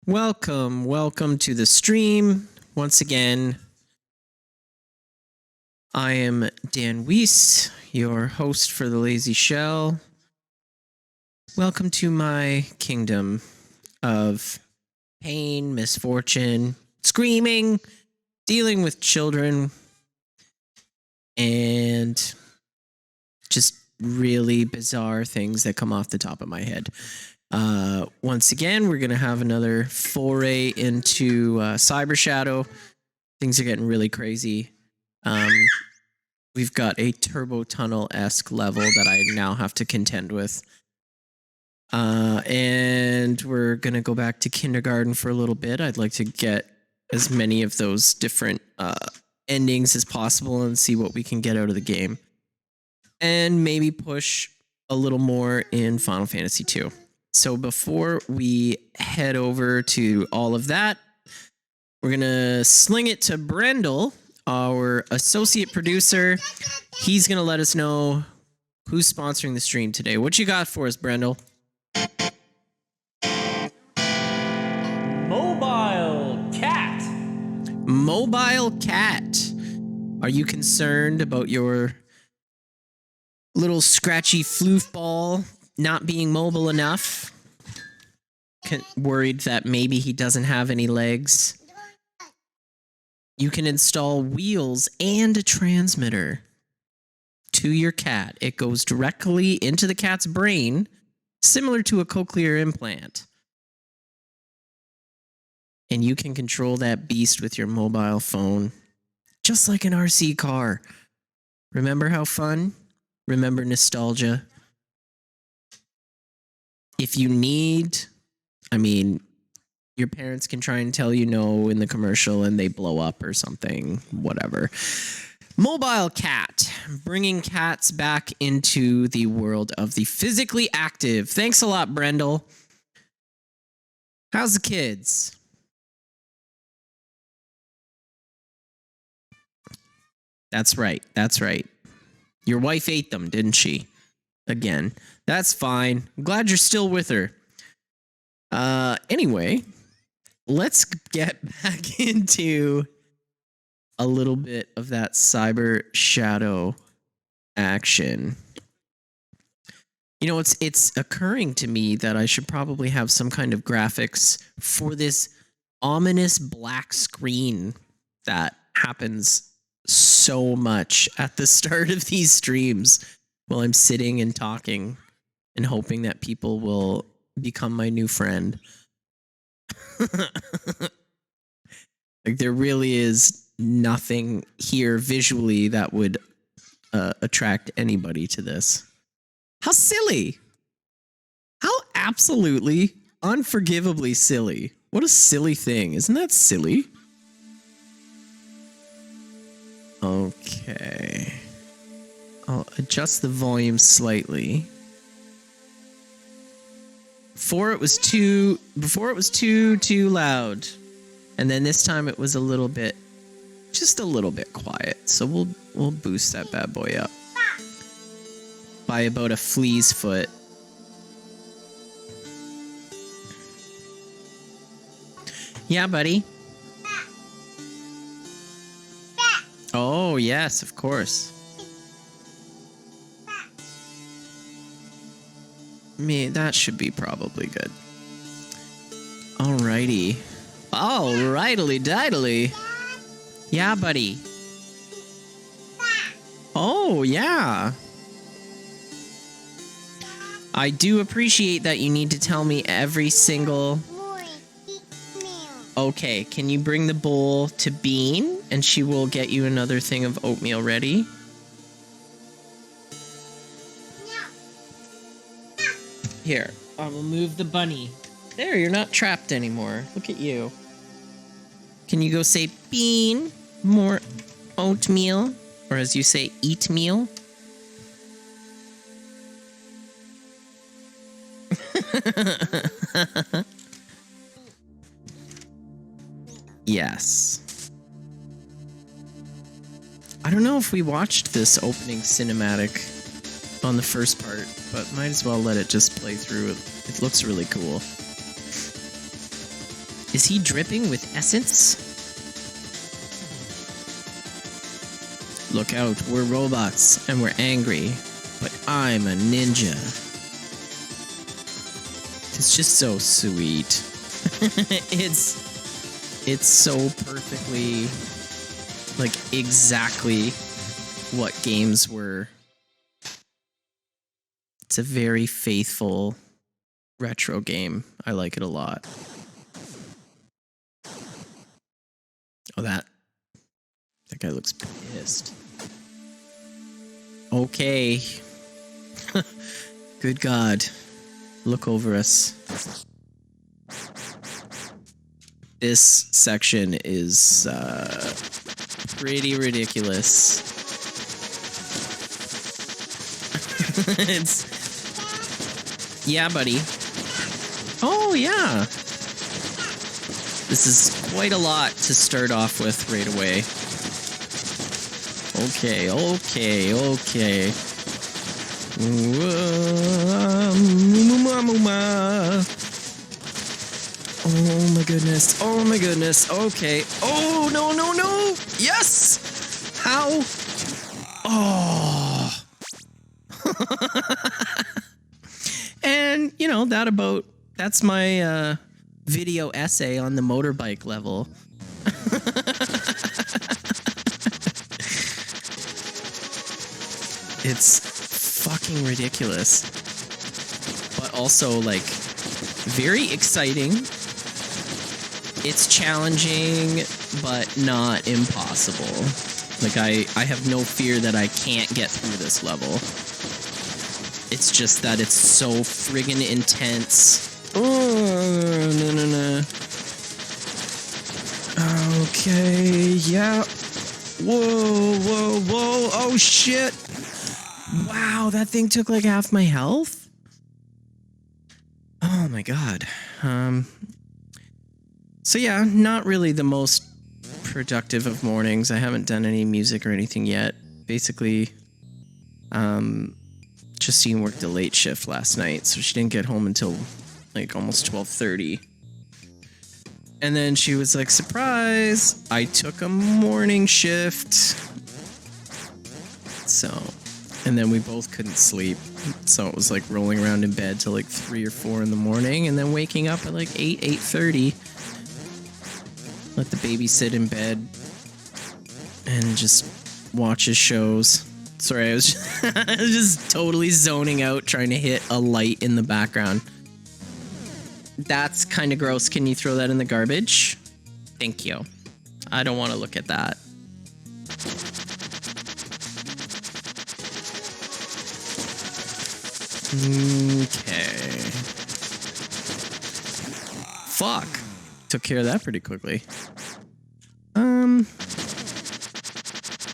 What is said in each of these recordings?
Welcome to the stream. Once again, I am Dan Weiss, your host for The Lazy Shell. Welcome to my kingdom of pain, misfortune, screaming, dealing with children, and just really bizarre things that come off the top of my head. Once again, we're going to have another foray into Cyber Shadow. Things are getting really crazy. We've got a Turbo Tunnel-esque level that I now have to contend with. And we're going to go back to kindergarten for a little bit. I'd like to get as many of those different endings as possible and see what we can get out of the game. And maybe push a little more in Final Fantasy II. So before we head over to all of that, we're going to sling it to Brendel, our associate producer. He's going to let us know who's sponsoring the stream today. What you got for us, Brendel? Mobile Cat. Mobile Cat. Are you concerned about your little scratchy floof ball not being mobile enough? Worried that maybe he doesn't have any legs? You can install wheels and a transmitter to your cat. It goes directly into the cat's brain, similar to a cochlear implant. And you can control that beast with your mobile phone, just like an RC car. Remember how fun? Remember nostalgia? If you need, your parents can try and tell you no in the commercial and they blow up or something, whatever. Mobile Cat, bringing cats back into the world of the physically active. Thanks a lot, Brendel. How's the kids? That's right. Your wife ate them, didn't she? Again. That's fine. I'm glad you're still with her. Anyway, let's get back into a little bit of that Cyber Shadow action. You know, it's occurring to me that I should probably have some kind of graphics for this ominous black screen that happens so much at the start of these streams while I'm sitting and talking and hoping that people will become my new friend. Like, there really is nothing here visually that would attract anybody to this. How silly! How absolutely unforgivably silly. What a silly thing. Isn't that silly? Okay. I'll adjust the volume slightly. Before it was too loud. And then this time it was just a little bit quiet. So we'll boost that bad boy up by about a flea's foot. Yeah, buddy. Oh, yes, of course. That should be probably good. Alrighty. Alrighty-diddly. Yeah, buddy. Oh, yeah. I do appreciate that you need to tell me every single... Okay, can you bring the bowl to Bean? And she will get you another thing of oatmeal ready. Here, I will move the bunny. There, you're not trapped anymore. Look at you. Can you go say, Bean, more oatmeal? Or as you say, eat meal? Yes. I don't know if we watched this opening cinematic on the first part, but might as well let it just play through. It looks really cool. Is he dripping with essence? Look out, we're robots and we're angry, but I'm a ninja. It's just so sweet. It's so perfectly, like, exactly what games were. It's a very faithful retro game. I like it a lot. Oh, that guy looks pissed. Okay. Good God. Look over us. This section is pretty ridiculous. It's... Yeah, buddy. Oh, yeah. This is quite a lot to start off with right away. Okay. Oh my goodness. Okay. Oh, no. Yes! How? Oh. And, you know, that's my video essay on the motorbike level. It's fucking ridiculous. But also, like, very exciting. It's challenging, but not impossible. Like, I have no fear that I can't get through this level. It's just that it's so friggin' intense. Oh, no. Okay, yeah. Whoa. Oh, shit. Wow, that thing took like half my health? Oh my God. So yeah, not really the most productive of mornings. I haven't done any music or anything yet. Basically, Justine worked a late shift last night, so she didn't get home until like almost 12:30. And then she was like, surprise, I took a morning shift. So, and then we both couldn't sleep. So it was like rolling around in bed till like 3 or 4 in the morning, and then waking up at like 8:30. Let the baby sit in bed and just watch his shows. Sorry, I was just totally zoning out trying to hit a light in the background. That's kind of gross. Can you throw that in the garbage? Thank you. I don't want to look at that. Okay. Fuck. Took care of that pretty quickly.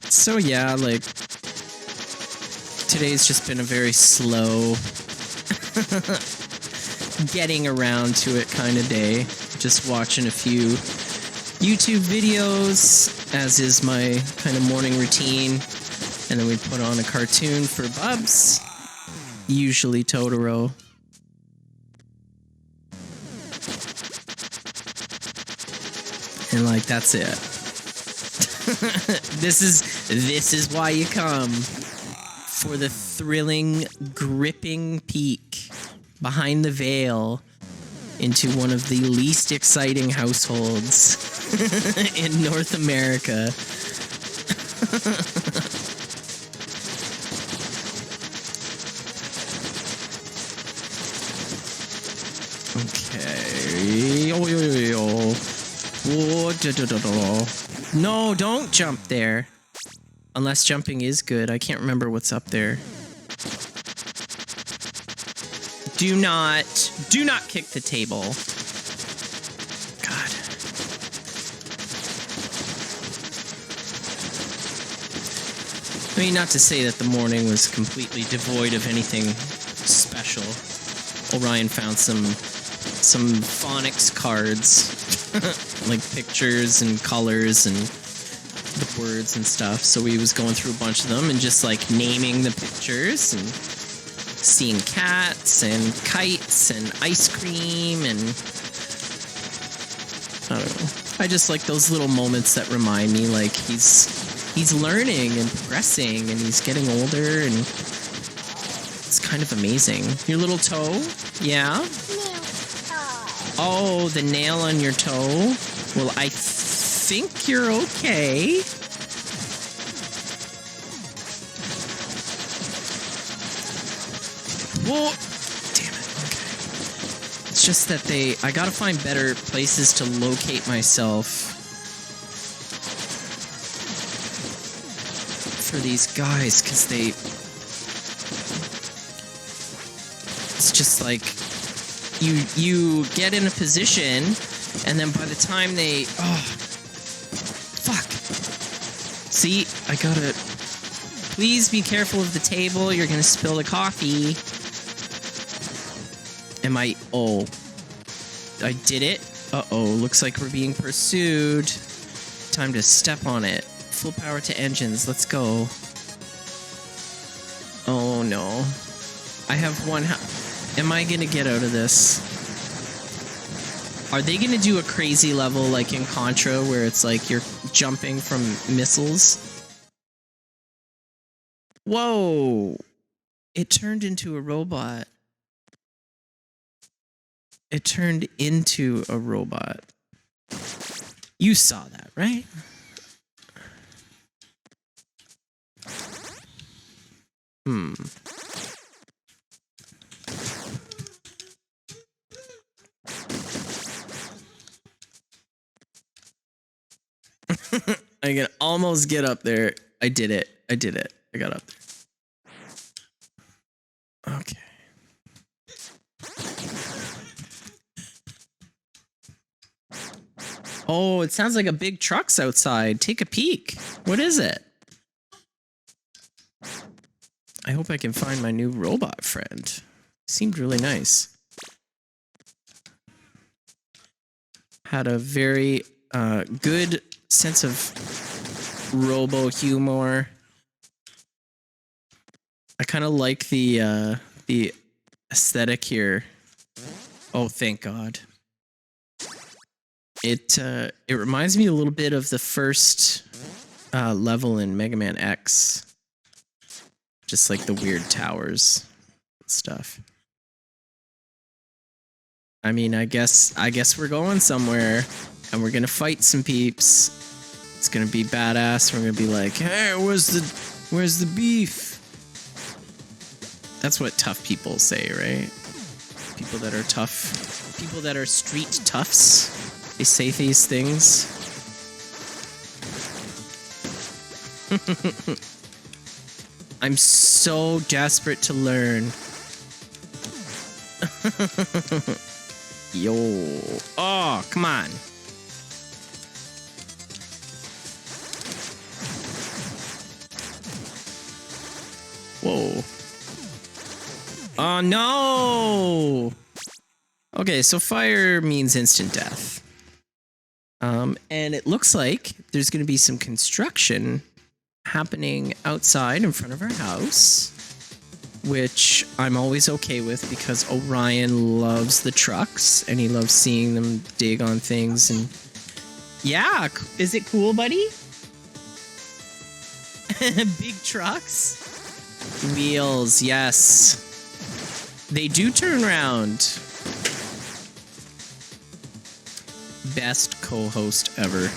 So yeah, like, today's just been a very slow getting around to it kind of day. Just watching a few YouTube videos, as is my kind of morning routine. And then we put on a cartoon for Bubs, usually Totoro. And like, that's it. This is why you come. For the thrilling, gripping peek behind the veil into one of the least exciting households in North America. Okay. No, don't jump there. Unless jumping is good. I can't remember what's up there. Do not kick the table. God. I mean, not to say that the morning was completely devoid of anything special. Orion found some phonics cards, like pictures and colors and the words and stuff. So we was going through a bunch of them and just like naming the pictures and seeing cats and kites and ice cream and I don't know. I just like those little moments that remind me like he's learning and progressing and he's getting older and it's kind of amazing. Your little toe? Yeah? Oh, the nail on your toe? Well, I think you're okay. Whoa! Damn it. Okay. It's just that I gotta find better places to locate myself for these guys, because it's just like, you get in a position, and then by the time fuck. See, I gotta, please be careful of the table, you're gonna spill the coffee. Oh, I did it. Uh-oh, looks like we're being pursued. Time to step on it. Full power to engines, let's go. Oh no. I have one. Am I gonna get out of this? Are they gonna do a crazy level like in Contra where it's like you're jumping from missiles? Whoa! It turned into a robot. It turned into a robot. You saw that, right? I can almost get up there. I did it. I got up there. Okay. Oh, it sounds like a big truck's outside. Take a peek. What is it? I hope I can find my new robot friend. Seemed really nice. Had a very good sense of robo humor. I kind of like the aesthetic here. Oh, thank God. It reminds me a little bit of the first level in Mega Man X. Just like the weird towers stuff. I mean, I guess we're going somewhere and we're gonna fight some peeps. It's gonna be badass. We're gonna be like, hey, where's the beef? That's what tough people say, right? People that are tough, people that are street toughs, they say these things. I'm so desperate to learn. Yo. Oh, come on. Whoa. Oh, no. Okay, so fire means instant death. And it looks like there's going to be some construction happening outside in front of our house, which I'm always okay with because Orion loves the trucks and he loves seeing them dig on things. And yeah, is it cool, buddy? Big trucks, wheels, yes, they do turn around. Best co-host ever.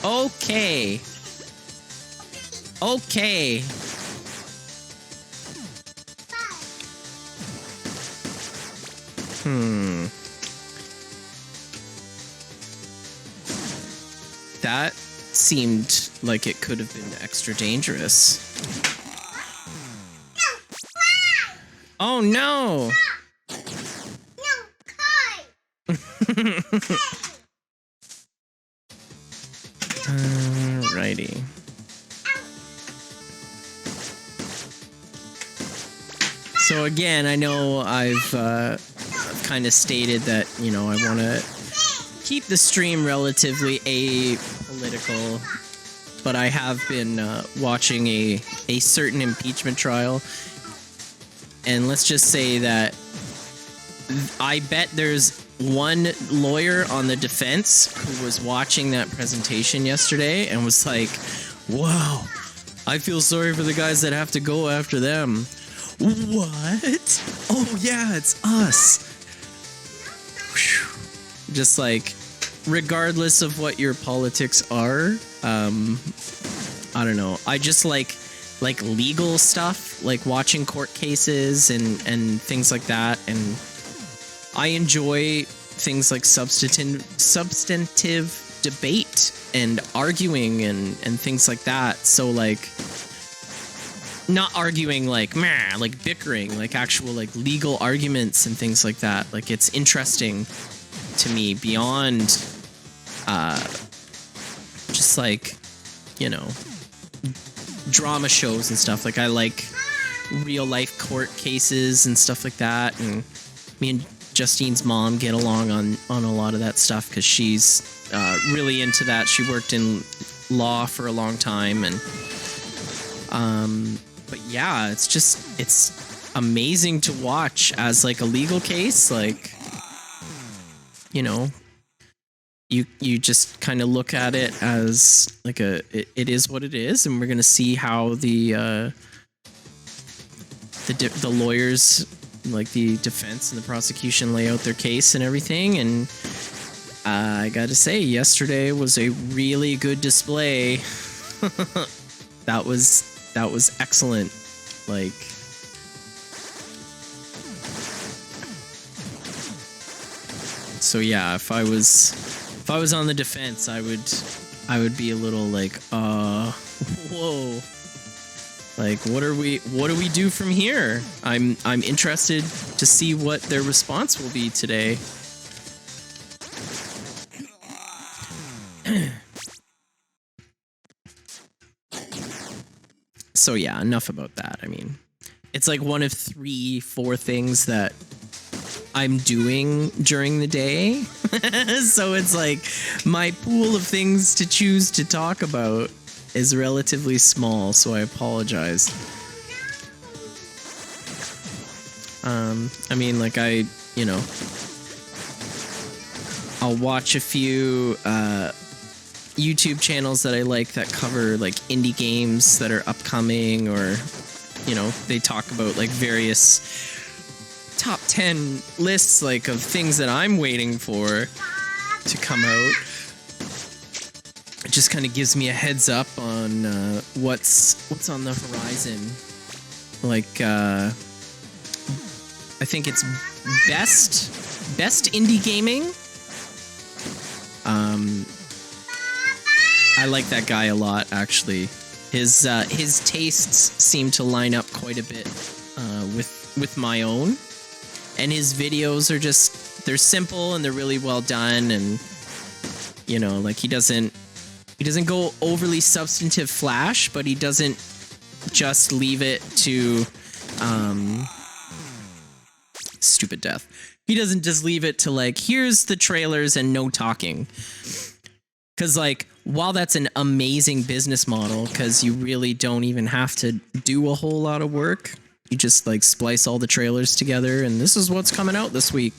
Okay. Okay. That seemed like it could have been extra dangerous. Oh no! Alrighty. So again, I know I've kind of stated that, you know, I want to keep the stream relatively apolitical, but I have been watching a certain impeachment trial, and let's just say that I bet there's one lawyer on the defense who was watching that presentation yesterday and was like, wow, I feel sorry for the guys that have to go after them. What? Oh yeah, it's us. Whew. Just like, regardless of what your politics are, I don't know. I just like legal stuff, like watching court cases and things like that, and I enjoy things like substantive debate and arguing and things like that. So like, not arguing like meh, like bickering, like actual like legal arguments and things like that. Like, it's interesting to me beyond just like, you know, drama shows and stuff. Like, I like real life court cases and stuff like that, and me and Justine's mom get along on a lot of that stuff because she's really into that. She worked in law for a long time, and but yeah, it's amazing to watch as like a legal case. Like, you know, you just kind of look at it as like it is what it is, and we're gonna see how the lawyers, like the defense and the prosecution, lay out their case and everything. And I gotta say, yesterday was a really good display. that was excellent. Like, so yeah, if I was on the defense, I would be a little like, whoa. Like, what do we do from here? I'm interested to see what their response will be today. So yeah, enough about that. I mean, it's like one of 3-4 things that I'm doing during the day. So it's like my pool of things to choose to talk about is relatively small, so I apologize. I mean, like, I'll watch a few YouTube channels that I like that cover like indie games that are upcoming, or, you know, they talk about like various top 10 lists, like, of things that I'm waiting for to come out. It just kind of gives me a heads up on what's on the horizon. Like, I think it's best indie gaming. I like that guy a lot, actually. His tastes seem to line up quite a bit with my own, and his videos are they're simple and they're really well done, and, you know, like, he doesn't go overly substantive flash, but he doesn't just leave it to stupid death. He doesn't just leave it to like, here's the trailers and no talking. Because, like, while that's an amazing business model, because you really don't even have to do a whole lot of work, you just like splice all the trailers together and this is what's coming out this week.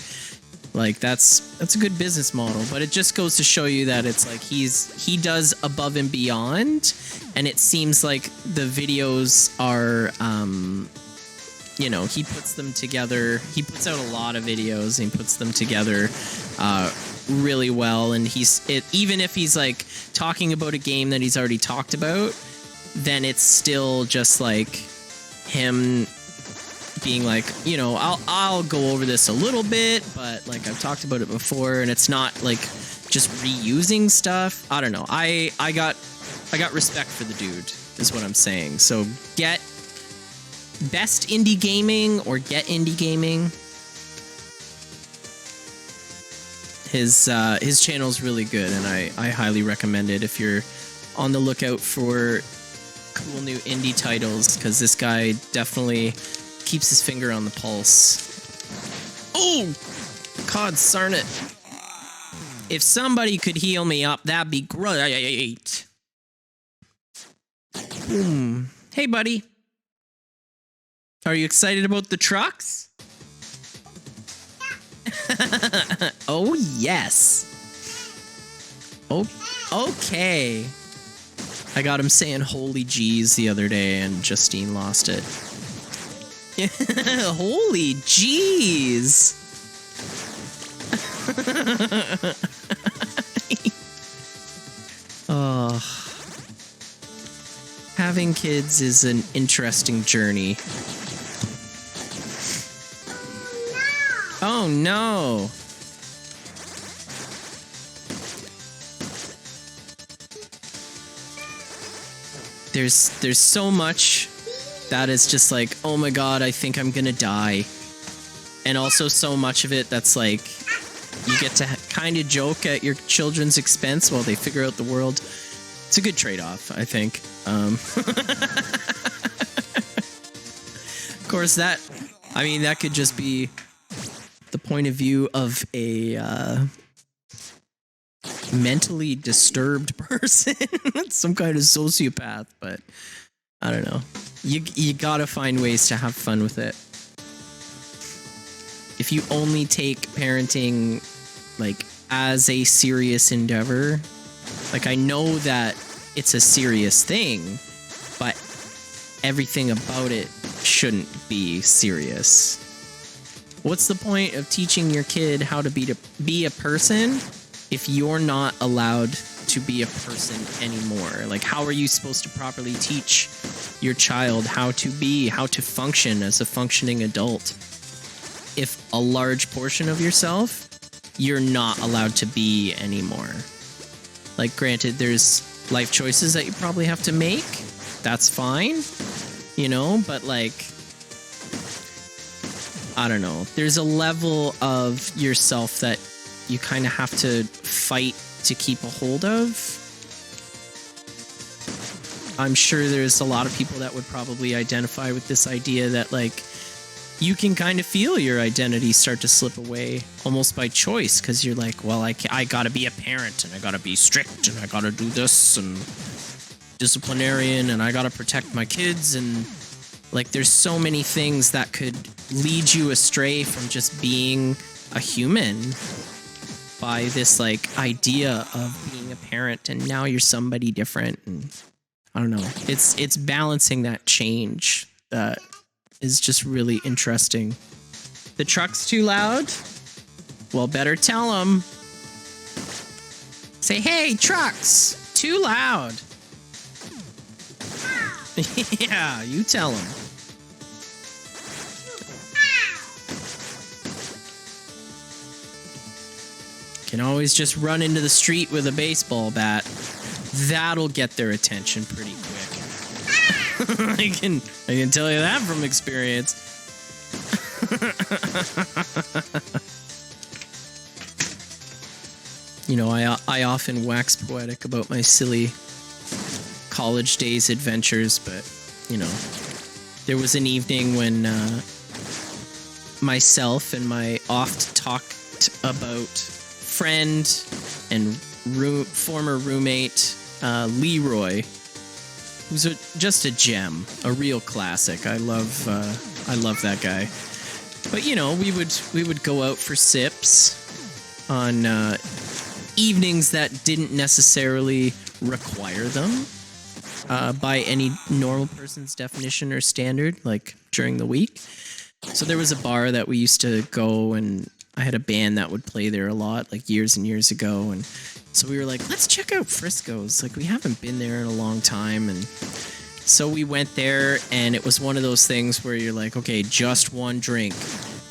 Like, that's a good business model, but it just goes to show you that it's like he does above and beyond, and it seems like the videos are, you know, he puts them together. He puts out a lot of videos and he puts them together really well, and even if he's like talking about a game that he's already talked about, then it's still just like him being like, you know, I'll go over this a little bit, but like, I've talked about it before, and it's not like just reusing stuff. I don't know. I got respect for the dude, is what I'm saying. So get best indie gaming or get indie gaming. His channel's really good, and I highly recommend it if you're on the lookout for cool new indie titles, because this guy definitely keeps his finger on the pulse. Oh, God darn it. If somebody could heal me up, that'd be great. Boom. Hey, buddy. Are you excited about the trucks? Oh, yes. Oh, okay. I got him saying holy jeez the other day and Justine lost it. Holy jeez. Oh. Having kids is an interesting journey. Oh no. There's so much that is just like, oh my god, I think I'm gonna die. And also so much of it that's like, you get to kind of joke at your children's expense while they figure out the world. It's a good trade-off, I think. Of course, that could just be the point of view of a mentally disturbed person, some kind of sociopath, but I don't know. You gotta find ways to have fun with it. If you only take parenting like as a serious endeavor, like I know that it's a serious thing, but everything about it shouldn't be serious. What's the point of teaching your kid how to be a person if you're not allowed to be a person anymore? Like, how are you supposed to properly teach your child how to function as a functioning adult if a large portion of yourself you're not allowed to be anymore? Like, granted, there's life choices that you probably have to make. That's fine, you know, but like, I don't know. There's a level of yourself that you kind of have to fight to keep a hold of. I'm sure there's a lot of people that would probably identify with this idea that like you can kind of feel your identity start to slip away almost by choice, because you're like, well, I gotta be a parent and I gotta be strict and I gotta do this and disciplinarian and I gotta protect my kids, and like there's so many things that could lead you astray from just being a human by this like idea of being a parent, and now you're somebody different. And I don't know, it's balancing that change that is just really interesting. The truck's too loud? Well, better tell them. Say, hey, trucks, too loud. Yeah, you tell them. Can always just run into the street with a baseball bat. That'll get their attention pretty quick. I can tell you that from experience. You know, I often wax poetic about my silly college days adventures, but you know, there was an evening when myself and my oft talked about friend and former roommate Leroy, who's just a gem, a real classic. I love that guy. But you know, we would go out for sips on evenings that didn't necessarily require them by any normal person's definition or standard, like during the week. So there was a bar that we used to go, and I had a band that would play there a lot, like years and years ago, and so we were like, let's check out Frisco's. Like, we haven't been there in a long time. And so we went there, and it was one of those things where you're like, okay, just one drink.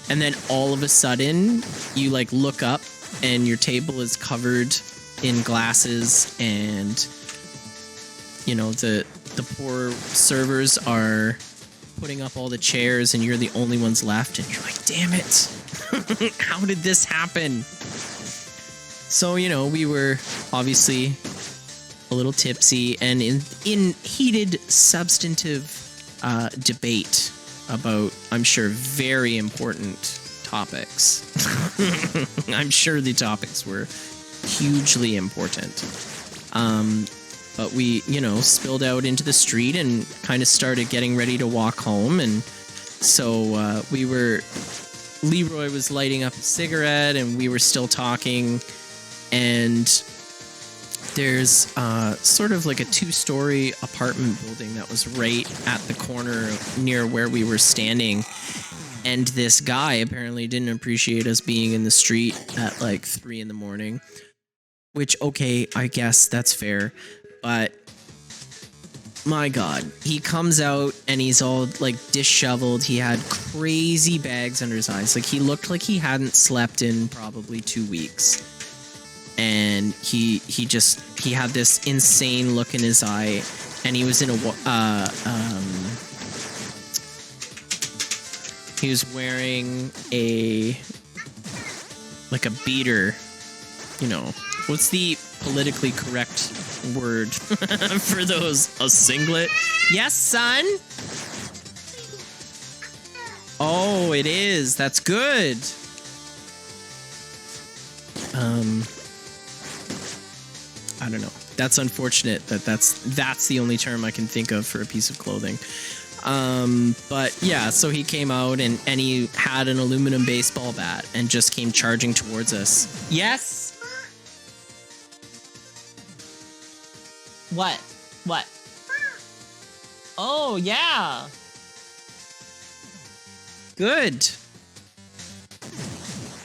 And then all of a sudden, you like look up and your table is covered in glasses, and you know, the poor servers are putting up all the chairs and you're the only ones left, and you're like, damn it. How did this happen? So, you know, we were obviously a little tipsy and in heated substantive debate about, I'm sure, very important topics. I'm sure the topics were hugely important. But we, you know, spilled out into the street and kind of started getting ready to walk home. And so we were Leroy was lighting up a cigarette and we were still talking, and there's sort of like a 2-story apartment building that was right at the corner near where we were standing. And this guy apparently didn't appreciate us being in the street at like 3 in the morning, which, okay, I guess that's fair. But my God, he comes out and he's all like disheveled. He had crazy bags under his eyes. Like he looked like he hadn't slept in probably 2 weeks. And he had this insane look in his eye, and he was in he was wearing a beater, you know. What's the politically correct word for those? A singlet? Yes, son? Oh, it is. That's good. I don't know. That's unfortunate that that's the only term I can think of for a piece of clothing. But yeah, so he came out and he had an aluminum baseball bat and just came charging towards us. Yes? What? What? Oh, yeah. Good.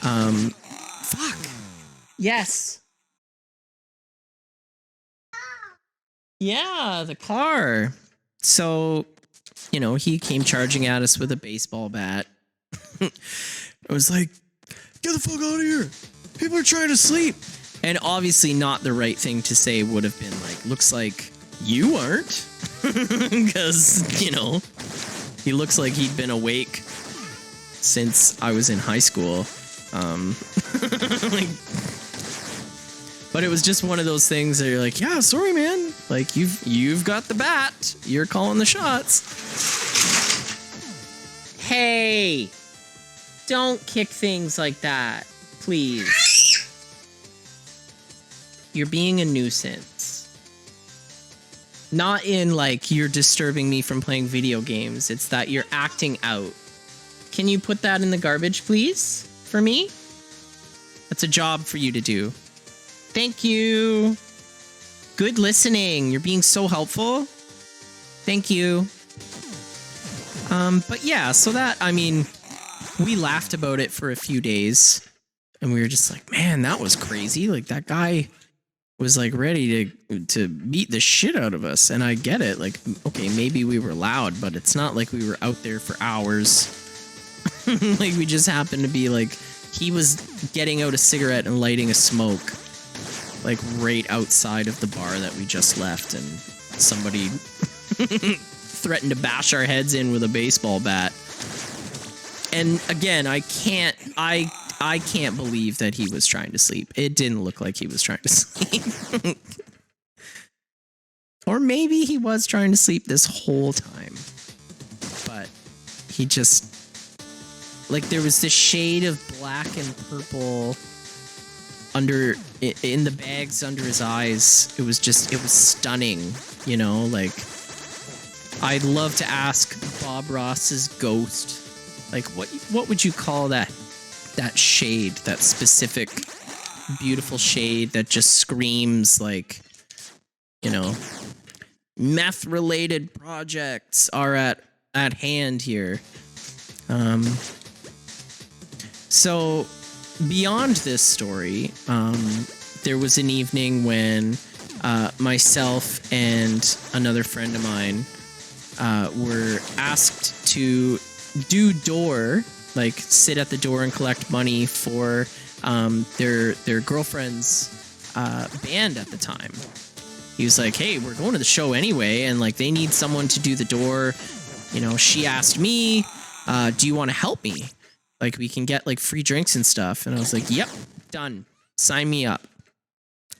Fuck. Yes. Yeah, the Car. So, you know, he came charging at us with a baseball bat. I was like, get the fuck out of here. People are trying to sleep. And obviously not the right thing to say would have been like, looks like you aren't. Because, you know, he looks like he'd been awake since I was in high school. Like, but it was just one of those things that you're like, yeah, sorry, man. Like, you've got the bat. You're calling the shots. Hey, don't kick things like that, please. You're being a nuisance. Not in, like, you're disturbing me from playing video games. It's that you're acting out. Can you put that in the garbage, please? For me? That's a job for you to do. Thank you. Good listening. You're being so helpful. Thank you. But yeah, so that, I mean, we laughed about it for a few days, and we were just like, man, that was crazy. Like, that guy was like ready to beat the shit out of us. And I get it. Like, okay, maybe we were loud, but it's not like we were out there for hours. Like, we just happened to be like, he was getting out a cigarette and lighting a smoke, like right outside of the bar that we just left, and somebody threatened to bash our heads in with a baseball bat. And again, I can't believe that he was trying to sleep. It didn't look like he was trying to sleep. Or maybe he was trying to sleep this whole time. But he just, like, there was this shade of black and purple in the bags under his eyes. It was stunning, you know. Like, I'd love to ask Bob Ross's ghost, like, what would you call that shade, that specific beautiful shade that just screams, like, you know, meth related projects are at hand here. So beyond this story, there was an evening when myself and another friend of mine were asked to do door, like sit at the door and collect money for their girlfriend's band at the time. He was like, hey, we're going to the show anyway, and like they need someone to do the door. You know, she asked me, do you want to help me? Like, we can get like free drinks and stuff. And I was like, yep, done. Sign me up.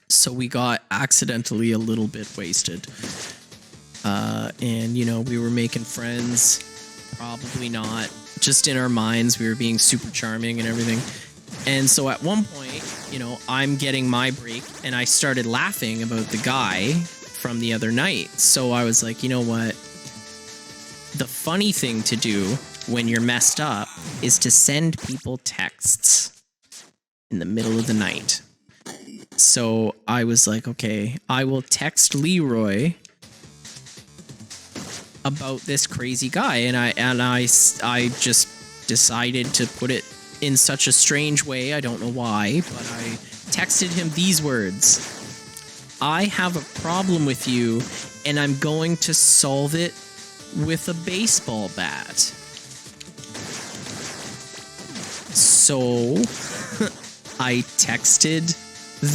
So we got accidentally a little bit wasted. And, you know, we were making friends. Probably not. Just in our minds, we were being super charming and everything. And so at one point, you know, I'm getting my break and I started laughing about the guy from the other night. So I was like, you know what? The funny thing to do when you're messed up is to send people texts in the middle of the night. So I was like, okay, I will text Leroy about this crazy guy, and I just decided to put it in such a strange way. I don't know why, but I texted him these words: I have a problem with you, and I'm going to solve it with a baseball bat. So I texted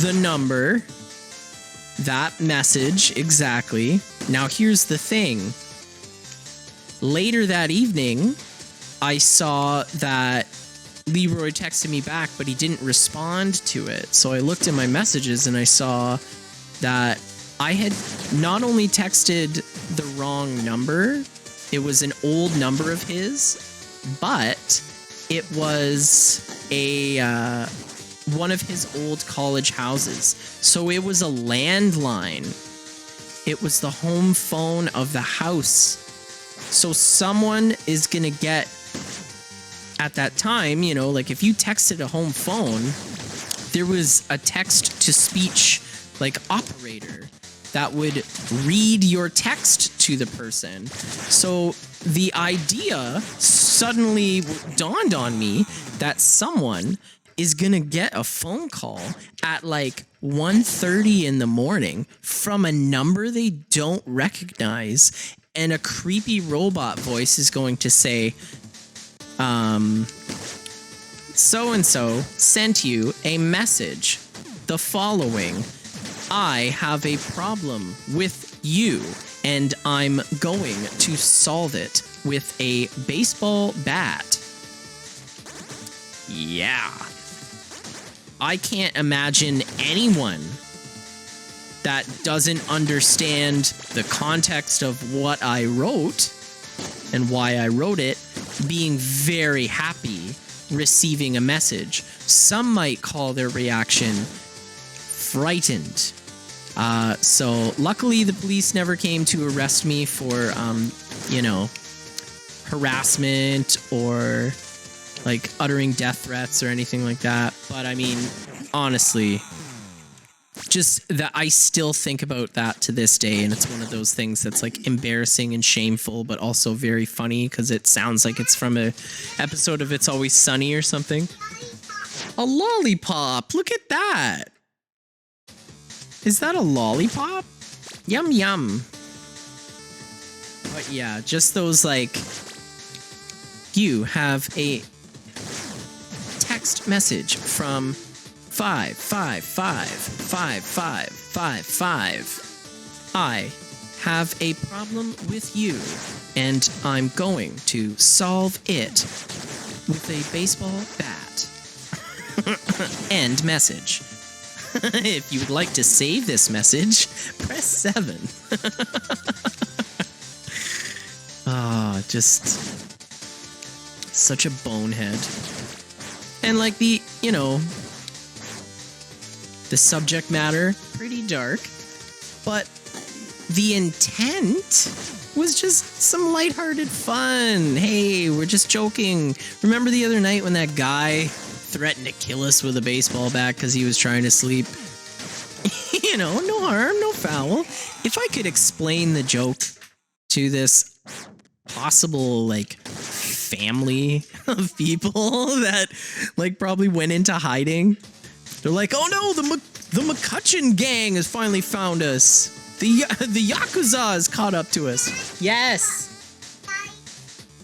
the number, that message exactly. Now here's the thing. Later that evening, I saw that Leroy texted me back, but he didn't respond to it. So I looked in my messages and I saw that I had not only texted the wrong number, it was an old number of his, but it was a one of his old college houses. So it was a landline. It was the home phone of the house. So someone is gonna get, at that time, you know, like if you texted a home phone, there was a text-to-speech like operator that would read your text to the person. So the idea suddenly dawned on me that someone is gonna get a phone call at like 1:30 in the morning from a number they don't recognize, and a creepy robot voice is going to say, so-and-so sent you a message. The following: I have a problem with you, and I'm going to solve it with a baseball bat. Yeah. I can't imagine anyone that doesn't understand the context of what I wrote and why I wrote it being very happy receiving a message. Some might call their reaction frightened. So luckily the police never came to arrest me for, harassment or like uttering death threats or anything like that. But I mean, honestly, just that I still think about that to this day, and it's one of those things that's like embarrassing and shameful, but also very funny because it sounds like it's from a episode of It's Always Sunny or something. A lollipop! Look at that! Is that a lollipop? Yum yum. But yeah, just those like, you have a text message from 5555555. I have a problem with you, and I'm going to solve it with a baseball bat. End message. If you would like to save this message, press 7. Just such a bonehead. And like the subject matter, pretty dark, but the intent was just some lighthearted fun. Hey, we're just joking. Remember the other night when that guy threatened to kill us with a baseball bat because he was trying to sleep? No harm, no foul. If I could explain the joke to this possible, like, family of people that, like, probably went into hiding, they're like, oh no, the McCutcheon gang has finally found us. The Yakuza has caught up to us. Yes.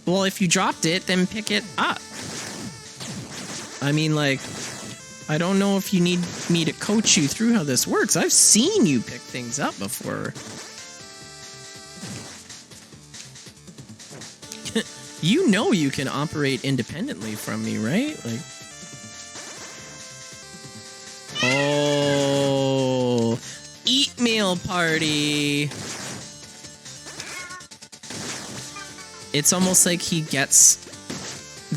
Well, if you dropped it, then pick it up. I mean, like, I don't know if you need me to coach you through how this works. I've seen you pick things up before. You know you can operate independently from me, right? Like, oh, eat meal party. It's almost like he gets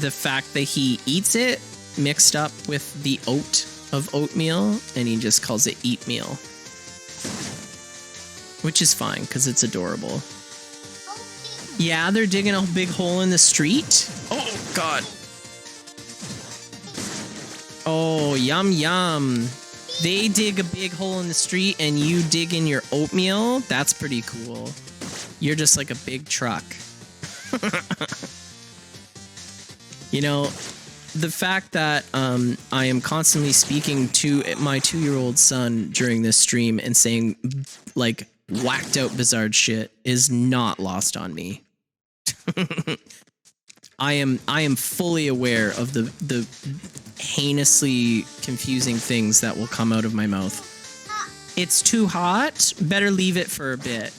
the fact that he eats it mixed up with the oat of oatmeal, and he just calls it eat meal. Which is fine, because it's adorable. Yeah, they're digging a big hole in the street. God. Oh, yum, yum. They dig a big hole in the street and you dig in your oatmeal? That's pretty cool. You're just like a big truck. You know, the fact that I am constantly speaking to my 2-year-old son during this stream and saying like whacked out bizarre shit is not lost on me. I am fully aware of the heinously confusing things that will come out of my mouth. It's too hot. Better leave it for a bit.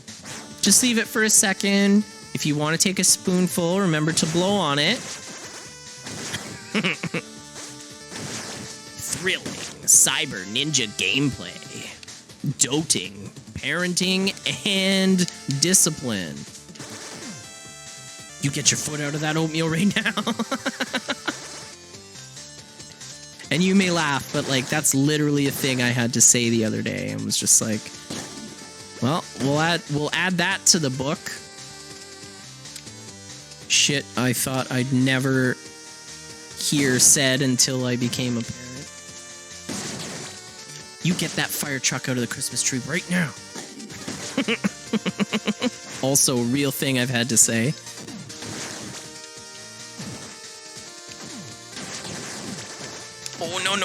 Just leave it for a second. If you want to take a spoonful, remember to blow on it. Thrilling cyber ninja gameplay. Doting, parenting, and discipline. You get your foot out of that oatmeal right now. And you may laugh, but like that's literally a thing I had to say the other day and was just like, well, we'll add that to the book. Shit, I thought I'd never hear said until I became a parent. You get that fire truck out of the Christmas tree right now. Also, real thing I've had to say. Oh, no.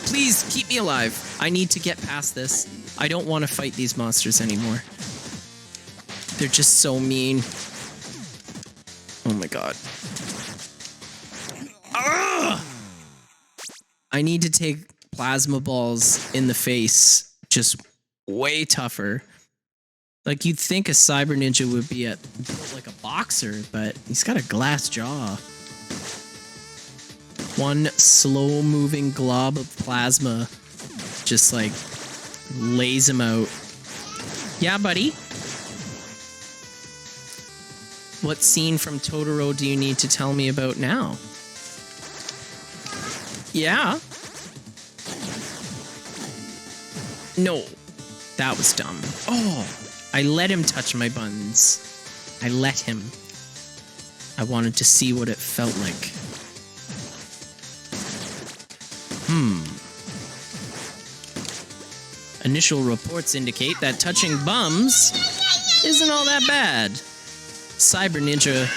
Please keep me alive. I need to get past this. I don't want to fight these monsters anymore. They're just so mean. Oh my god. Ugh! I need to take plasma balls in the face. Just way tougher. Like you'd think a cyber ninja would be like a boxer, but he's got a glass jaw. One slow moving glob of plasma just like lays him out. Yeah, buddy? What scene from Totoro do you need to tell me about now? Yeah? No, that was dumb. Oh, I let him touch my buns. I let him. I wanted to see what it felt like. Initial reports indicate that touching bums isn't all that bad. Cyber Ninja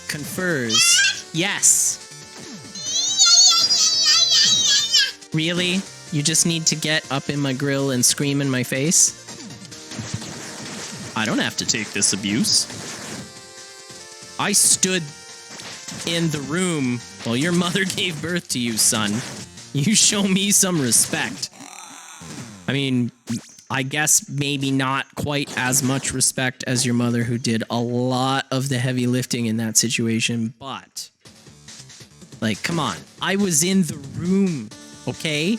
confers. Yes. Really? You just need to get up in my grill and scream in my face? I don't have to take this abuse. I stood in the room while your mother gave birth to you, son. You show me some respect. I mean, I guess maybe not quite as much respect as your mother, who did a lot of the heavy lifting in that situation, but like, come on. I was in the room, okay?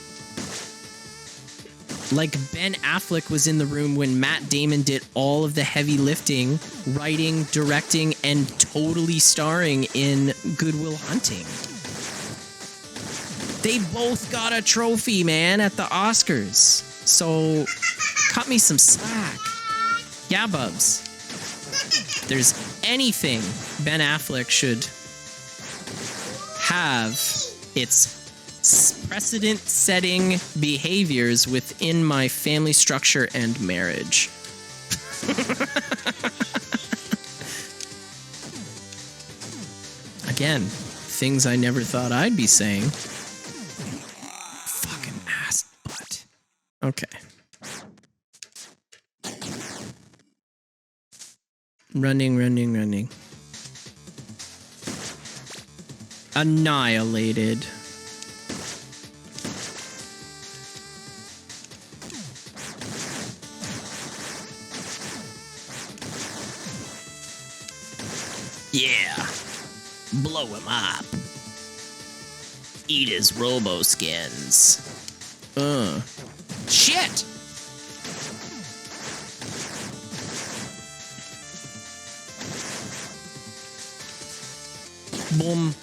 Like, Ben Affleck was in the room when Matt Damon did all of the heavy lifting, writing, directing, and totally starring in Good Will Hunting. They both got a trophy, man, at the Oscars. So, cut me some slack. Yeah, Bubs. If there's anything Ben Affleck should have, it's precedent-setting behaviors within my family structure and marriage. Again, things I never thought I'd be saying. Fucking ass butt. Okay. Running. Annihilated. Yeah. Blow him up. Eat his robo-skins. Shit! Boom.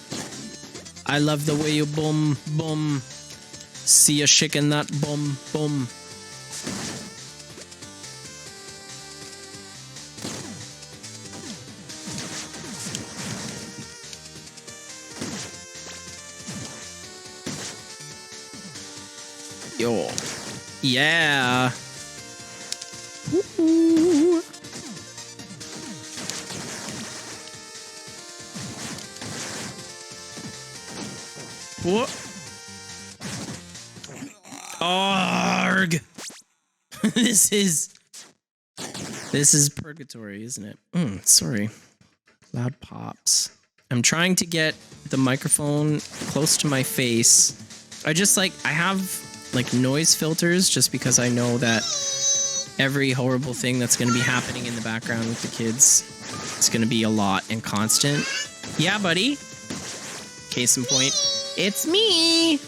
I love the way you boom, boom. See you shaking that boom, boom. Yeah. Ooh. Whoa. Arg. This is purgatory, isn't it? Sorry. Loud pops. I'm trying to get the microphone close to my face. I have like noise filters just because I know that every horrible thing that's going to be happening in the background with the kids, it's going to be a lot and constant. Yeah, buddy. Case in point, it's me.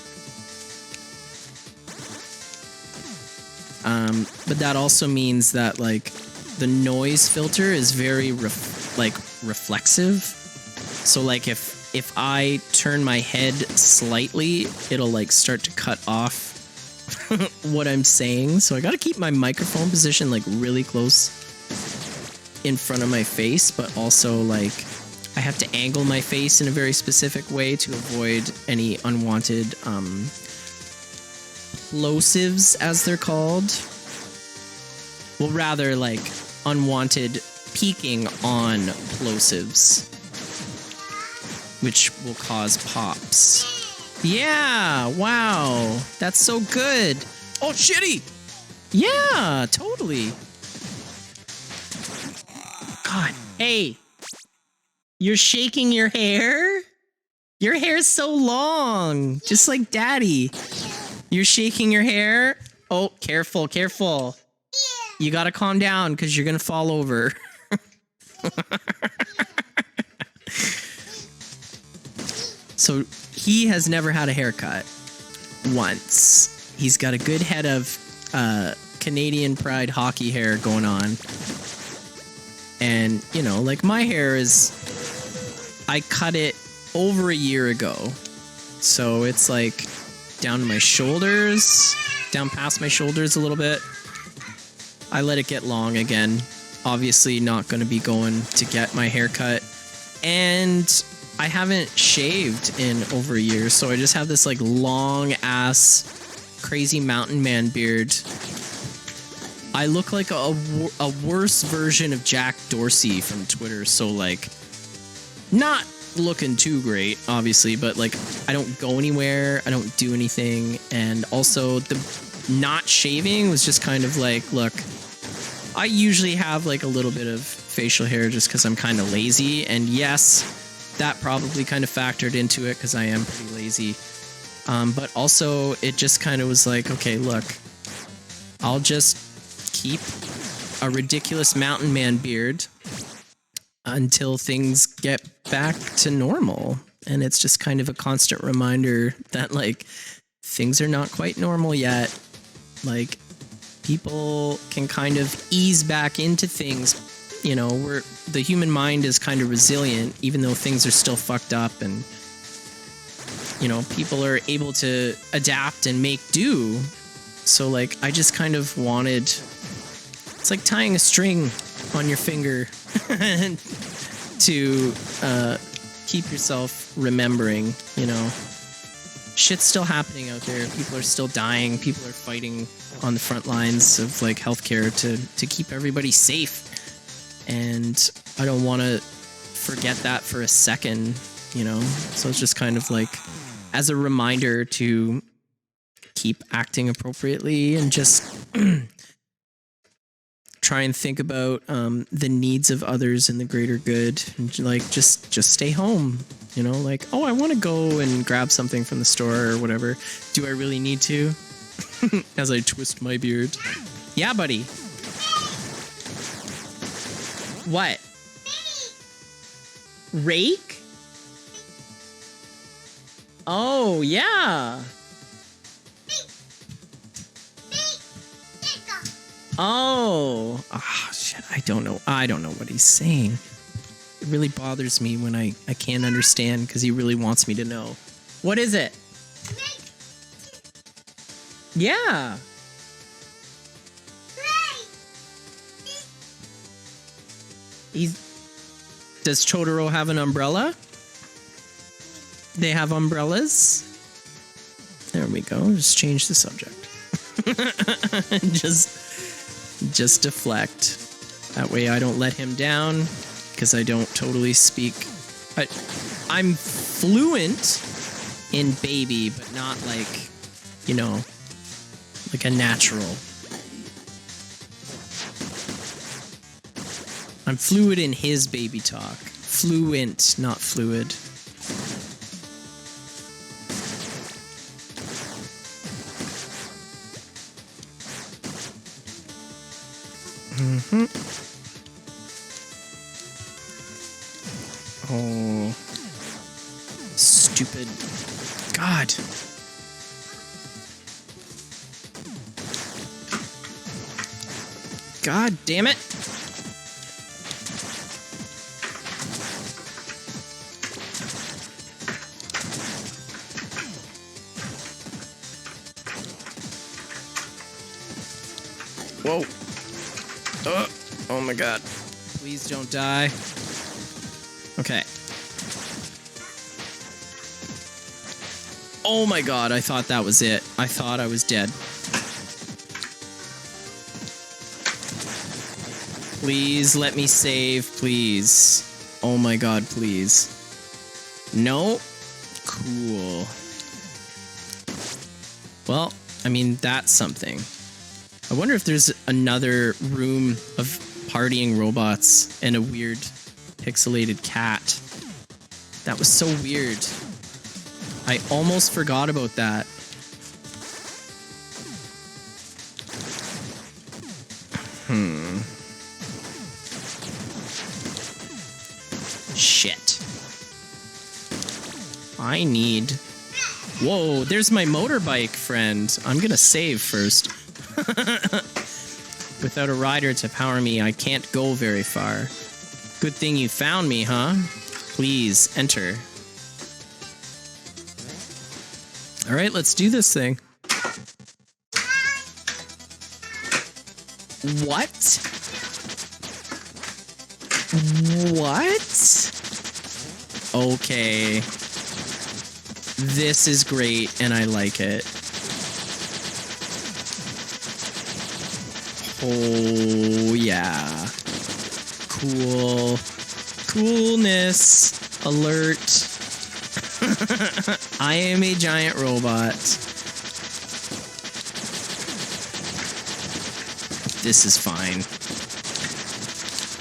But that also means that like the noise filter is very reflexive. So like if I turn my head slightly, it'll like start to cut off what I'm saying. So I got to keep my microphone position like really close in front of my face, but also like I have to angle my face in a very specific way to avoid any unwanted plosives, as they're called. Well, rather like unwanted peaking on plosives, which will cause pops. Yeah, wow, that's so good. Oh, shitty. Yeah, totally. God, hey, you're shaking your hair? Your hair's so long, just like Daddy. You're shaking your hair? Oh, careful, careful. You gotta calm down because you're gonna fall over. So he has never had a haircut once. He's got a good head of Canadian Pride hockey hair going on. And, you know, like my hair is... I cut it over a year ago. So it's like down to my shoulders, down past my shoulders a little bit. I let it get long again. Obviously not going to be going to get my hair cut. And I haven't shaved in over a year, so I just have this like long ass crazy mountain man beard. I look like a worse version of Jack Dorsey from Twitter, so like not looking too great, obviously, but like I don't go anywhere, I don't do anything, and also the not shaving was just kind of like, look, I usually have like a little bit of facial hair just because I'm kind of lazy, and yes, that probably kind of factored into it because I am pretty lazy. But also it just kind of was like, okay, look, I'll just keep a ridiculous mountain man beard until things get back to normal. And it's just kind of a constant reminder that like things are not quite normal yet. Like people can kind of ease back into things. You know, the human mind is kind of resilient, even though things are still fucked up, and you know, people are able to adapt and make do. So like, I just kind of wanted, it's like tying a string on your finger to keep yourself remembering, you know, shit's still happening out there. People are still dying. People are fighting on the front lines of like healthcare to keep everybody safe. And I don't want to forget that for a second, you know? So it's just kind of like as a reminder to keep acting appropriately and just try and think about the needs of others and the greater good. And like, just stay home, you know? Like, oh, I want to go and grab something from the store or whatever. Do I really need to? As I twist my beard. Yeah, buddy. What? Rake? Oh, yeah. Oh. Ah, shit. I don't know what he's saying. It really bothers me when I can't understand because he really wants me to know. What is it? Yeah. Does Totoro have an umbrella? They have umbrellas? There we go. Just change the subject. just deflect. That way I don't let him down, because I don't totally speak. I'm fluent in baby, but not like, you know, like a natural. I'm fluid in his baby talk. Fluent, not fluid. Oh. Stupid. God. God damn it. Whoa. Oh my god. Please don't die. Okay. Oh my god, I thought that was it. I thought I was dead. Please let me save, please. Oh my god, please. No? Cool. Well, I mean, that's something. I wonder if there's another room of partying robots and a weird pixelated cat. That was so weird. I almost forgot about that. Shit. I need... Whoa, there's my motorbike friend. I'm gonna save first. Without a rider to power me, I can't go very far. Good thing you found me, huh? Please, enter. Alright, let's do this thing. What? What? Okay. This is great, and I like it. Oh, yeah. Cool. Coolness. Alert. I am a giant robot. This is fine.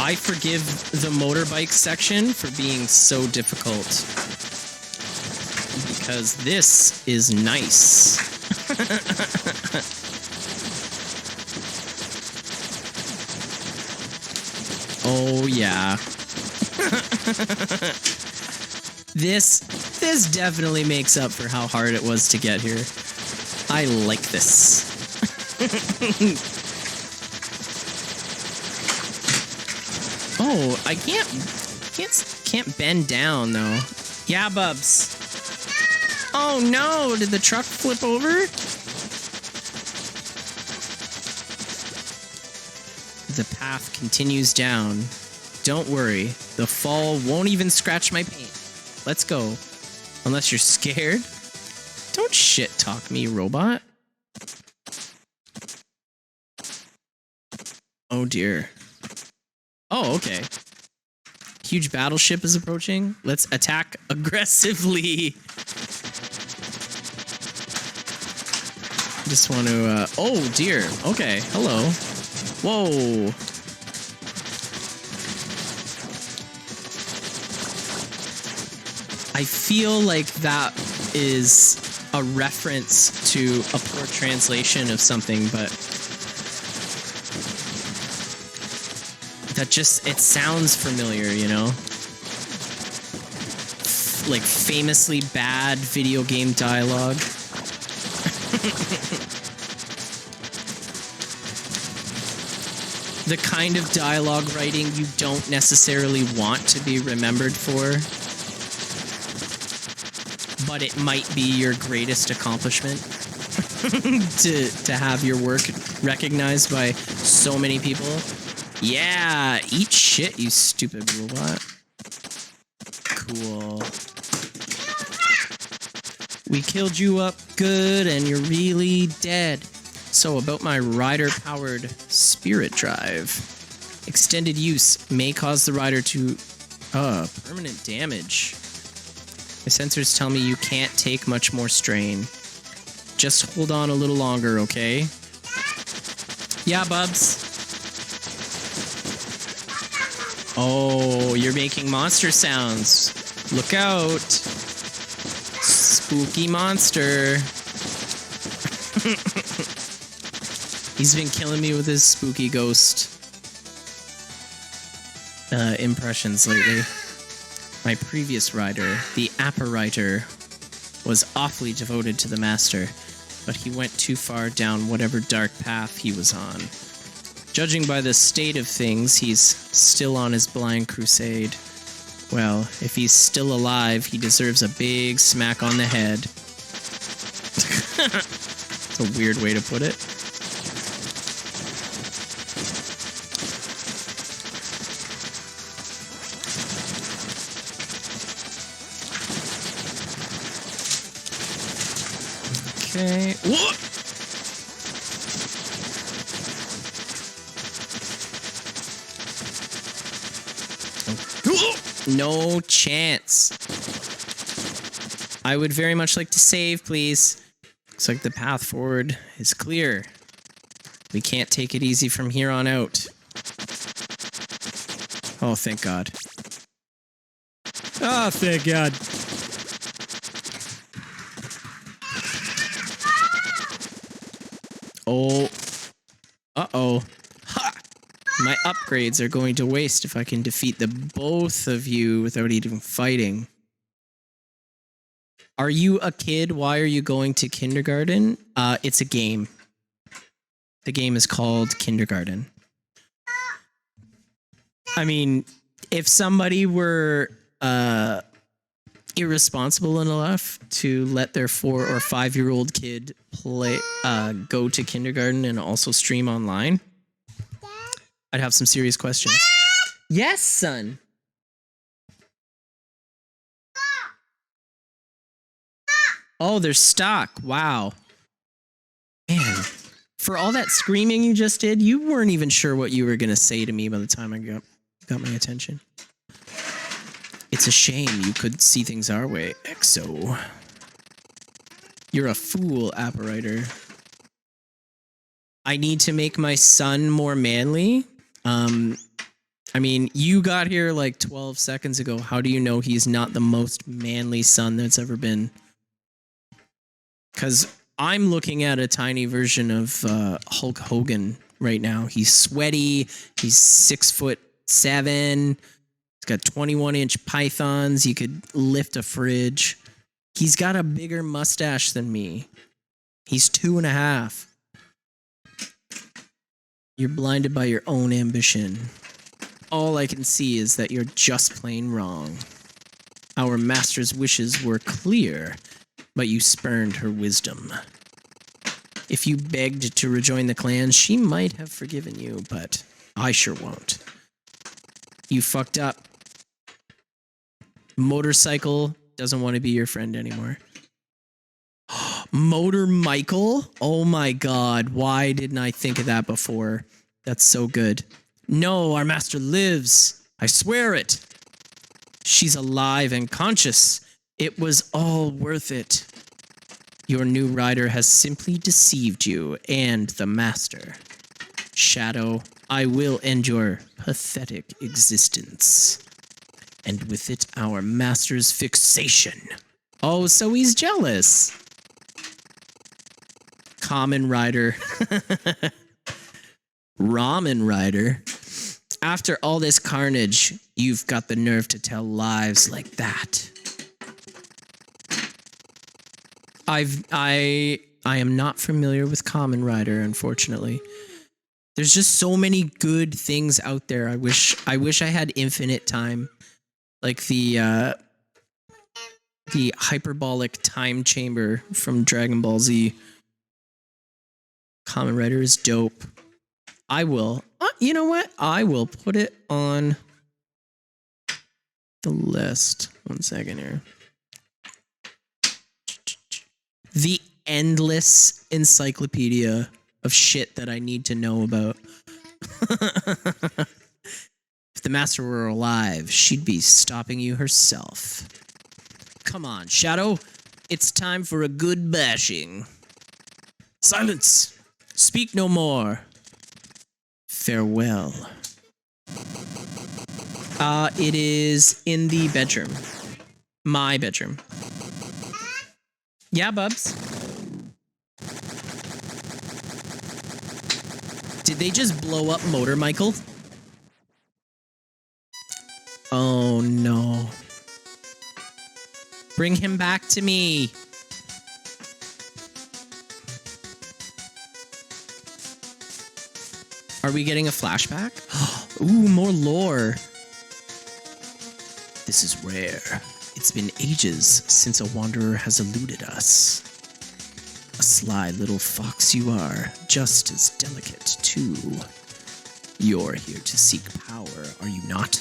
I forgive the motorbike section for being so difficult. Because this is nice. Oh yeah. This definitely makes up for how hard it was to get here. I like this. Oh, I can't bend down though. Yeah, Bubs. Oh no, did the truck flip over? The path continues down. Don't worry, the fall won't even scratch my paint. Let's go. Unless you're scared. Don't shit talk me, robot. Oh dear. Oh, okay. Huge battleship is approaching. Let's attack aggressively. Just want to, oh dear. Okay, hello. Whoa. I feel like that is a reference to a poor translation of something, but that just, it sounds familiar, you know? Like famously bad video game dialogue. The kind of dialogue writing you don't necessarily want to be remembered for, but it might be your greatest accomplishment. to have your work recognized by so many people. Yeah, eat shit, you stupid robot. Cool. We killed you up good and you're really dead. So about my rider-powered spirit drive. Extended use may cause the rider to permanent damage. My sensors tell me you can't take much more strain. Just hold on a little longer, okay? Yeah, Bubs. Oh, you're making monster sounds. Look out. Spooky monster. He's been killing me with his spooky ghost impressions lately. My previous rider, the Apparitor, was awfully devoted to the master, but he went too far down whatever dark path he was on. Judging by the state of things, he's still on his blind crusade. Well, if he's still alive, he deserves a big smack on the head. It's a weird way to put it. Okay. What? No chance. I would very much like to save, please. Looks like the path forward is clear. We can't take it easy from here on out. Oh, thank God. Oh, thank God. Oh. Uh-oh. Ha! My upgrades are going to waste if I can defeat the both of you without even fighting. Are you a kid? Why are you going to kindergarten? It's a game. The game is called Kindergarten. I mean, if somebody were irresponsible enough to let their 4 or 5-year-old kid go to kindergarten and also stream online, I'd have some serious questions. Yes, son. Oh, they're stuck. Wow. Man, for all that screaming you just did, you weren't even sure what you were going to say to me by the time I got my attention. It's a shame you could see things our way, Exo. You're a fool, Apparitor. I need to make my son more manly. I mean, you got here like 12 seconds ago. How do you know he's not the most manly son that's ever been? Because I'm looking at a tiny version of Hulk Hogan right now. He's sweaty. He's 6'7". He's got 21-inch pythons. He could lift a fridge. He's got a bigger mustache than me. He's 2.5. You're blinded by your own ambition. All I can see is that you're just plain wrong. Our master's wishes were clear, but you spurned her wisdom. If you begged to rejoin the clan, she might have forgiven you, but I sure won't. You fucked up. Motorcycle doesn't want to be your friend anymore. Motor Michael? Oh my God, why didn't I think of that before? That's so good. No, our master lives. I swear it. She's alive and conscious. It was all worth it. Your new rider has simply deceived you and the master. Shadow, I will end your pathetic existence. And with it, our master's fixation. Oh, so he's jealous. Common Rider. Ramen Rider. After all this carnage, you've got the nerve to tell lies like that. I am not familiar with Common Rider, unfortunately. There's just so many good things out there. I wish I had infinite time. Like the hyperbolic time chamber from Dragon Ball Z. Common Rider is dope. I will. You know what? I will put it on the list. 1 second here. The endless encyclopedia of shit that I need to know about. If the master were alive, she'd be stopping you herself. Come on, Shadow. It's time for a good bashing. Silence! Speak no more. Farewell. It is in the bedroom. My bedroom. Yeah, Bubs. Did they just blow up Motor Michael? Oh no. Bring him back to me. Are we getting a flashback? Ooh, more lore. This is rare. It's been ages since a wanderer has eluded us. A sly little fox you are, just as delicate too. You're here to seek power, are you not?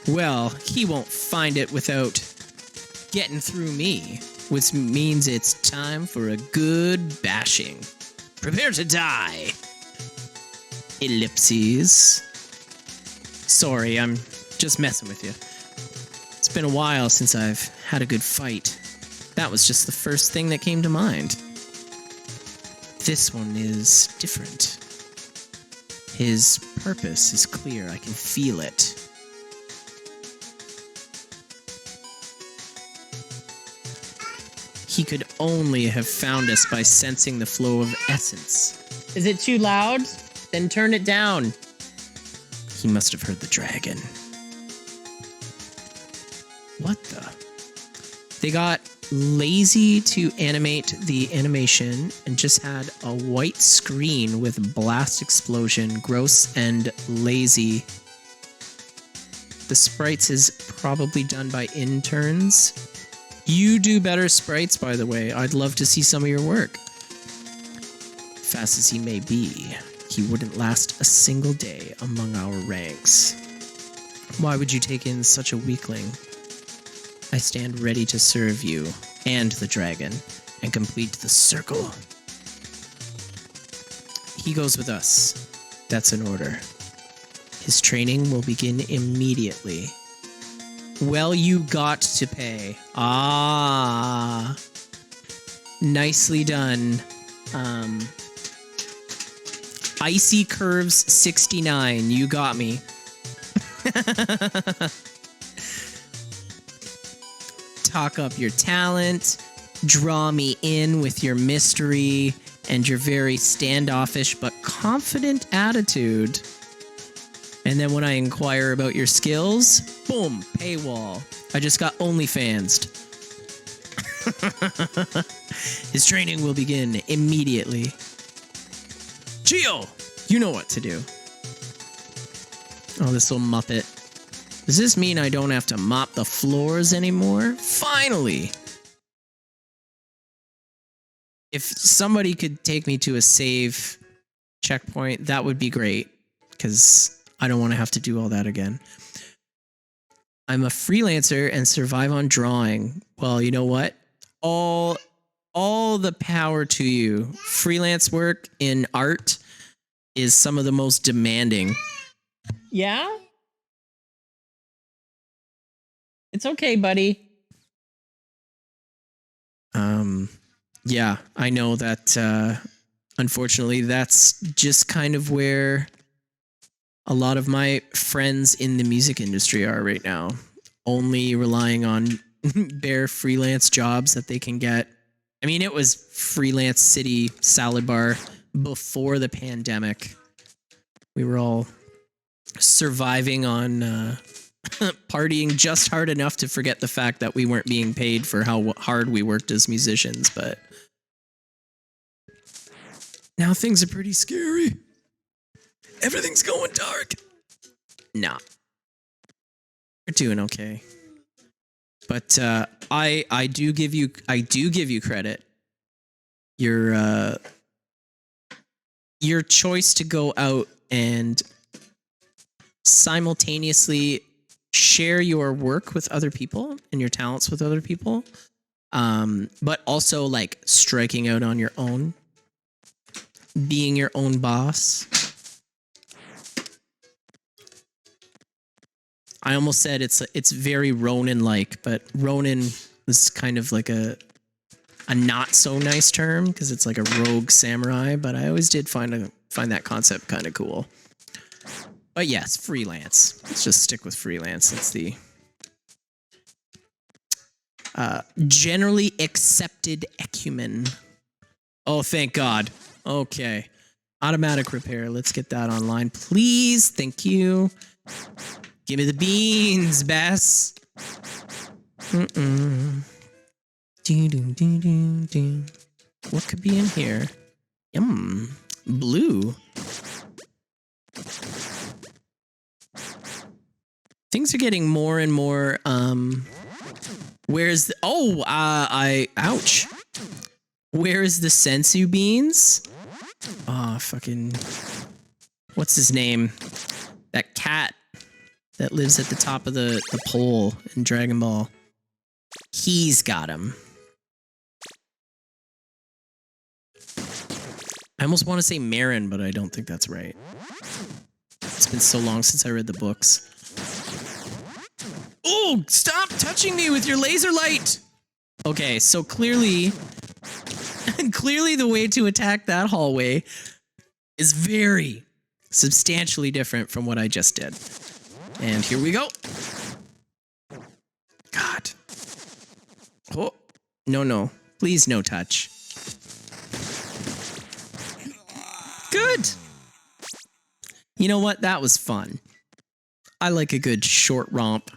Well, he won't find it without getting through me, which means it's time for a good bashing. Prepare to die. Ellipses. Sorry, I'm just messing with you. It's been a while since I've had a good fight. That was just the first thing that came to mind. This one is different. His purpose is clear. I can feel it. He could only have found us by sensing the flow of essence. Is it too loud? Then turn it down. He must have heard the dragon. What the? They got lazy to animate the animation and just had a white screen with blast explosion, gross and lazy. The sprites is probably done by interns. You do better sprites, by the way. I'd love to see some of your work. Fast as he may be, he wouldn't last a single day among our ranks. Why would you take in such a weakling? I stand ready to serve you and the dragon and complete the circle. He goes with us. That's an order. His training will begin immediately. Well, you got to pay. Ah. Nicely done. Icy Curves 69. You got me. Talk up your talent. Draw me in with your mystery and your very standoffish but confident attitude. And then when I inquire about your skills, boom, paywall. I just got OnlyFans'd. His training will begin immediately. Geo, you know what to do. Oh, this little Muppet. Does this mean I don't have to mop the floors anymore? Finally! If somebody could take me to a save checkpoint, that would be great. Because I don't want to have to do all that again. I'm a freelancer and survive on drawing. Well, you know what? All the power to you. Freelance work in art is some of the most demanding. Yeah? It's okay, buddy. Yeah, I know that, unfortunately, that's just kind of where a lot of my friends in the music industry are right now. Only relying on bare freelance jobs that they can get. I mean, it was Freelance City Salad Bar before the pandemic. We were all surviving on partying just hard enough to forget the fact that we weren't being paid for how hard we worked as musicians, but now things are pretty scary. Everything's going dark. Nah. We're doing okay. But I do give you credit. Your choice to go out and simultaneously share your work with other people and your talents with other people, but also like striking out on your own being your own boss. I almost said it's very Ronin-like, but Ronin is kind of like a not so nice term because it's like a rogue samurai. But I always did find that concept kind of cool. But yes, freelance. Let's just stick with freelance. That's the generally accepted ecumen. Oh, thank God. Okay. Automatic repair. Let's get that online, please. Thank you. Give me the beans, Bess. What could be in here? Yum. Blue. Things are getting more and more, where's the, ouch. Where's the sensu beans? Ah, fucking, what's his name? That cat that lives at the top of the pole in Dragon Ball. He's got him. I almost want to say Marin, but I don't think that's right. It's been so long since I read the books. Oh, stop touching me with your laser light! Okay, so clearly the way to attack that hallway is very substantially different from what I just did. And here we go. God. Oh, no. Please no touch. Good. You know what? That was fun. I like a good short romp.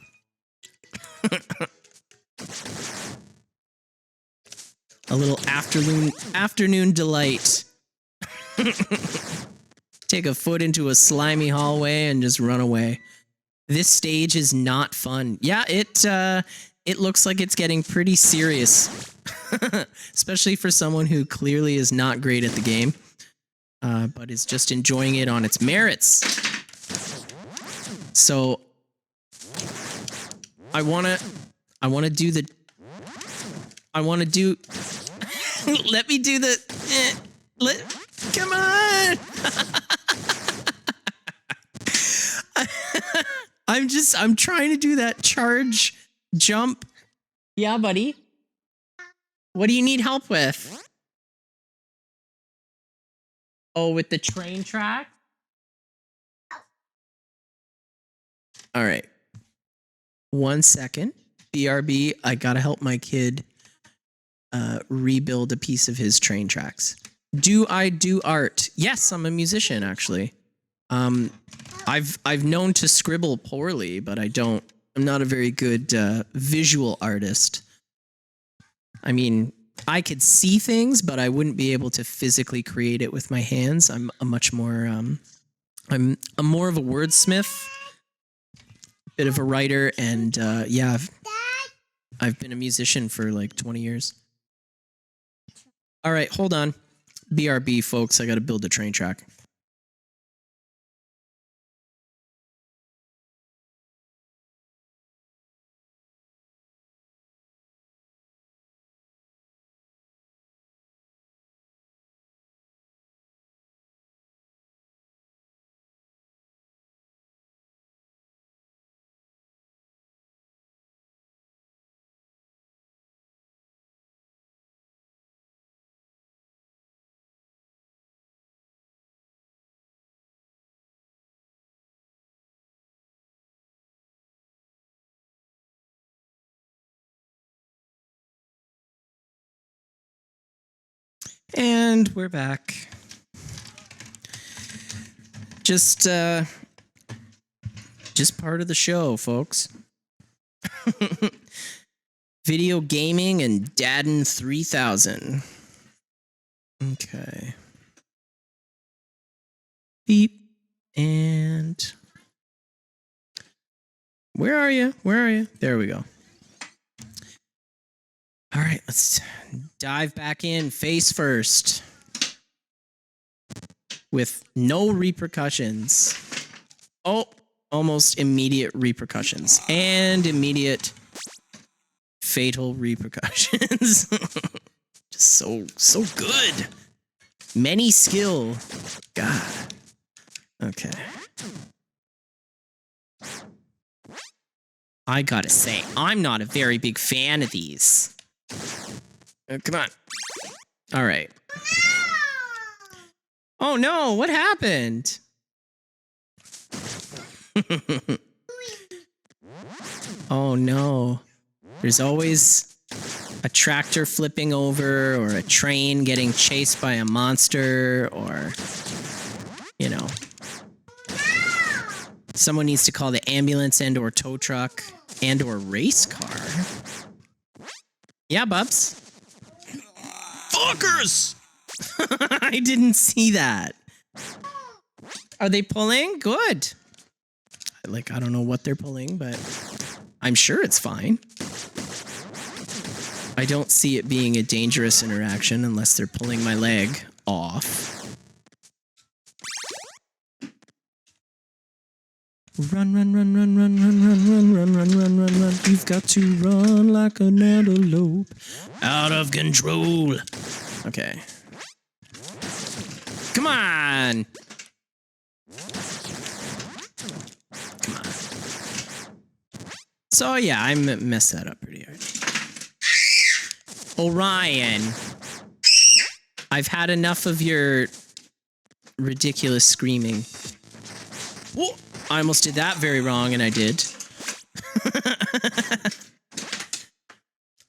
A little afternoon delight. Take a foot into a slimy hallway and just run away. This stage is not fun. Yeah, it looks like it's getting pretty serious. Especially for someone who clearly is not great at the game. But is just enjoying it on its merits. So I wanna do the let me do the come on. I'm trying to do that charge jump. Yeah, buddy. What do you need help with? Oh, with the train track? All right. 1 second. BRB, I gotta help my kid rebuild a piece of his train tracks. Do I do art? Yes, I'm a musician, actually. I've known to scribble poorly, but I'm not a very good visual artist. I mean, I could see things, but I wouldn't be able to physically create it with my hands. I'm a much more, I'm more of a wordsmith, bit of a writer, and yeah, I've been a musician for like 20 years. All right, hold on. BRB, folks, I got to build a train track. And we're back. Just part of the show, folks. Video gaming and Daddon 3000. Okay. Beep. And where are you? Where are you? There we go. All right, let's dive back in face first with no repercussions. Oh, almost immediate repercussions and immediate fatal repercussions. Just so good. Many skill. God. Okay. I gotta say, I'm not a very big fan of these. Come on. All right. Oh no, what happened? Oh no. There's always a tractor flipping over or a train getting chased by a monster or, you know. Someone needs to call the ambulance and or tow truck and or race car. Yeah, Bubs. Fuckers! I didn't see that. Are they pulling? Good. Like, I don't know what they're pulling, but I'm sure it's fine. I don't see it being a dangerous interaction unless they're pulling my leg off. Run, run, run, run, run, run, run, run, run, run, run, run, run. You've got to run like an antelope. Out of control. Okay. Come on. Come on. So yeah, I messed that up pretty hard. Orion. I've had enough of your ridiculous screaming. Whoa. I almost did that very wrong, and I did.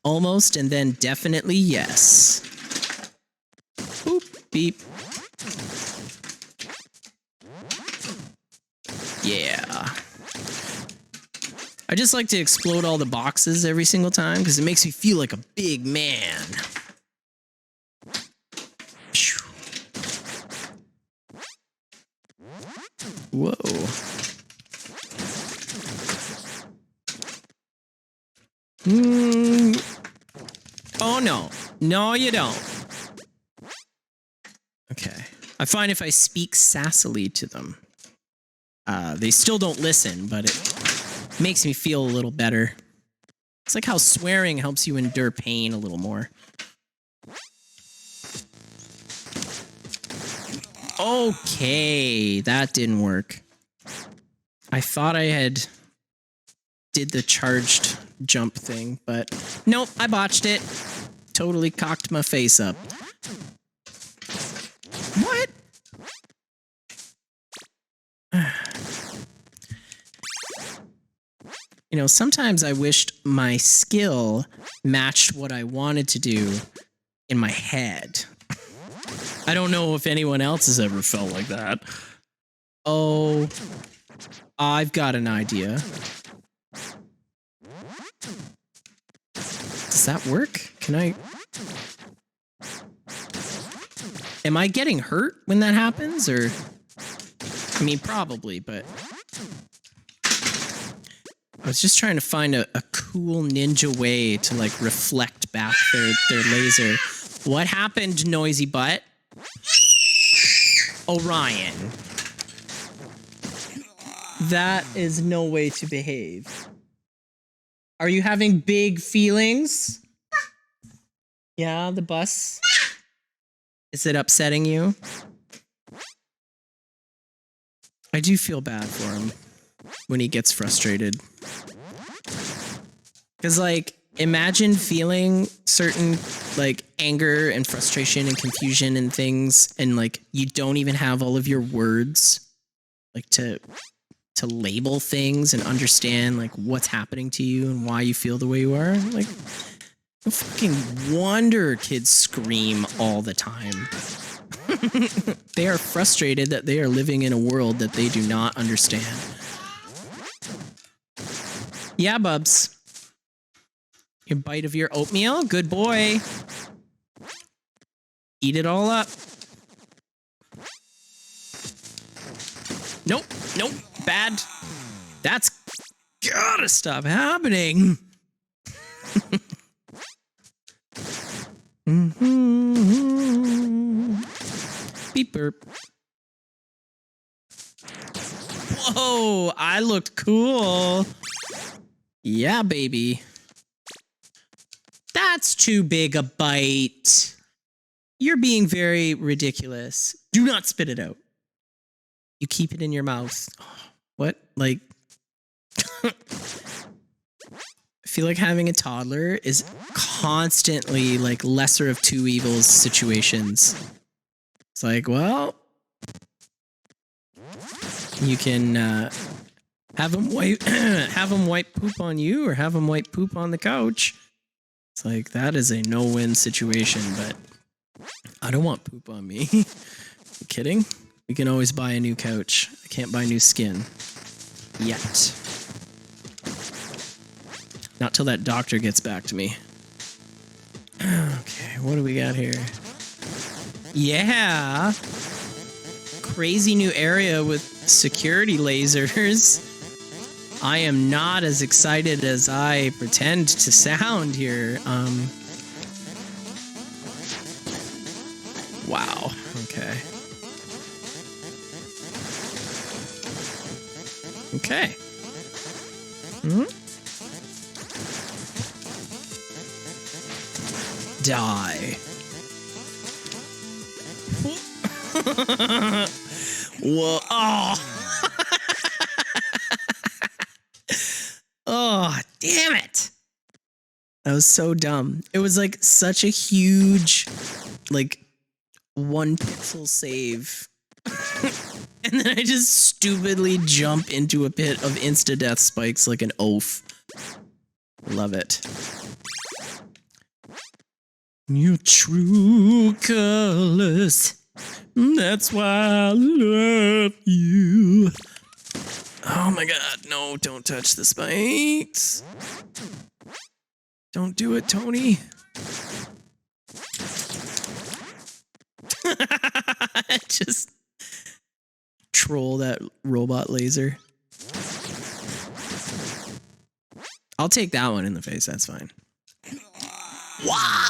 Almost, and then definitely yes. Boop, beep. Yeah. I just like to explode all the boxes every single time, because it makes me feel like a big man. Whoa. Oh no. No, you don't. Okay. I find if I speak sassily to them, they still don't listen, but it makes me feel a little better. It's like how swearing helps you endure pain a little more. Okay, that didn't work. I thought I had did the charged jump thing, but nope, I botched it. Totally cocked my face up. What? You know, sometimes I wished my skill matched what I wanted to do in my head. I don't know if anyone else has ever felt like that. Oh, I've got an idea. Does that work? Can I... Am I getting hurt when that happens, or... I mean, probably, but... I was just trying to find a cool ninja way to, like, reflect back their laser. What happened, noisy butt? Orion. That is no way to behave. Are you having big feelings? Yeah, the bus. Is it upsetting you? I do feel bad for him when he gets frustrated. Because, like, imagine feeling certain, like, anger and frustration and confusion and things, and, like, you don't even have all of your words, like, to label things and understand, like, what's happening to you and why you feel the way you are. Like, no fucking wonder kids scream all the time. They are frustrated that they are living in a world that they do not understand. Yeah, Bubs. Your bite of your oatmeal? Good boy. Eat it all up. Nope. Nope. Bad. That's gotta stop happening. Beep burp. Whoa, I looked cool. Yeah, baby. That's too big a bite. You're being very ridiculous. Do not spit it out. You keep it in your mouth. What? Like, I feel like having a toddler is constantly like lesser of two evils situations. It's like, well, you can have them wipe poop on you, or have them wipe poop on the couch. It's like, that is a no-win situation, but I don't want poop on me. You kidding? We can always buy a new couch. I can't buy new skin. Yet. Not till that doctor gets back to me. Okay, what do we got here? Yeah! Crazy new area with security lasers. I am not as excited as I pretend to sound here. Wow. Okay. Okay. Die. Whoa. Oh. Oh, damn it. That was so dumb. It was like such a huge, like, 1 pixel save. And then I just stupidly jump into a pit of insta-death spikes like an oaf. Love it. Your true colors. That's why I love you. Oh my god, no, don't touch the spikes. Don't do it, Tony. Just troll that robot laser. I'll take that one in the face, that's fine. Why?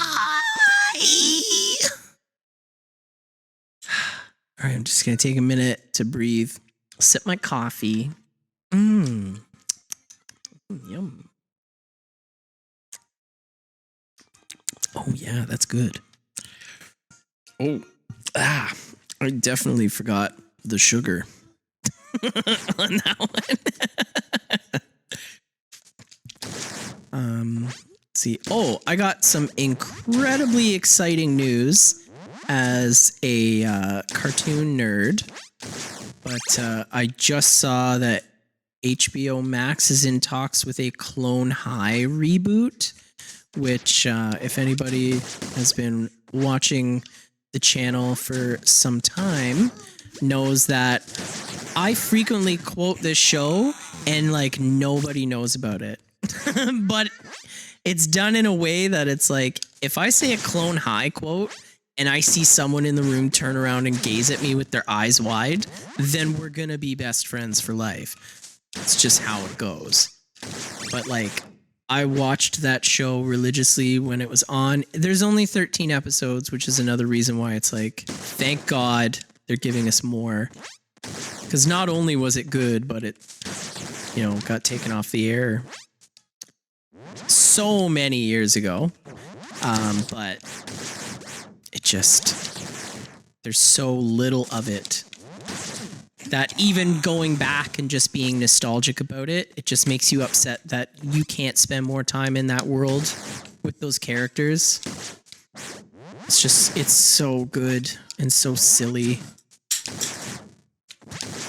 All right, I'm just gonna take a minute to breathe. Sip my coffee. Yum. Oh yeah, that's good. Oh, I definitely forgot the sugar on that one. Let's see. Oh, I got some incredibly exciting news as a cartoon nerd. But I just saw that HBO Max is in talks with a Clone High reboot, which if anybody has been watching the channel for some time knows that I frequently quote this show and like nobody knows about it. But it's done in a way that it's like, if I say a Clone High quote and I see someone in the room turn around and gaze at me with their eyes wide, then we're gonna be best friends for life. It's just how it goes. But like, I watched that show religiously when it was on. There's only 13 episodes, which is another reason why it's like, thank God they're giving us more. Because not only was it good, but it, you know, got taken off the air so many years ago. But it just, there's so little of it that even going back and just being nostalgic about it, it just makes you upset that you can't spend more time in that world with those characters. It's just, it's so good and so silly.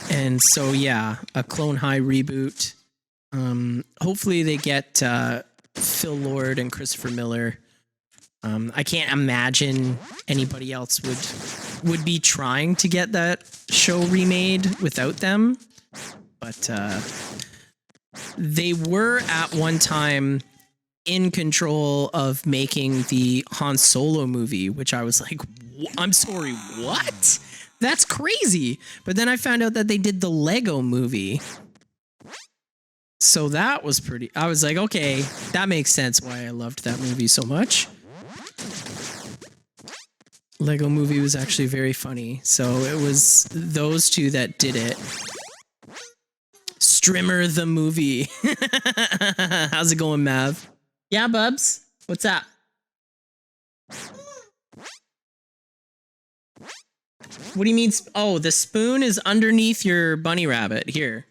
And so, yeah, a Clone High reboot. Hopefully they get Phil Lord and Christopher Miller. I can't imagine anybody else would be trying to get that show remade without them. But they were at one time in control of making the Han Solo movie, which I was like, I'm sorry, what? That's crazy. But then I found out that they did the Lego movie. So that was pretty, I was like, okay, that makes sense why I loved that movie so much. Lego movie was actually very funny. So it was those two that did it. Strimmer the movie. How's it going, Mav? Yeah, Bubs? What's up? What do you mean? Oh, the spoon is underneath your bunny rabbit. Here.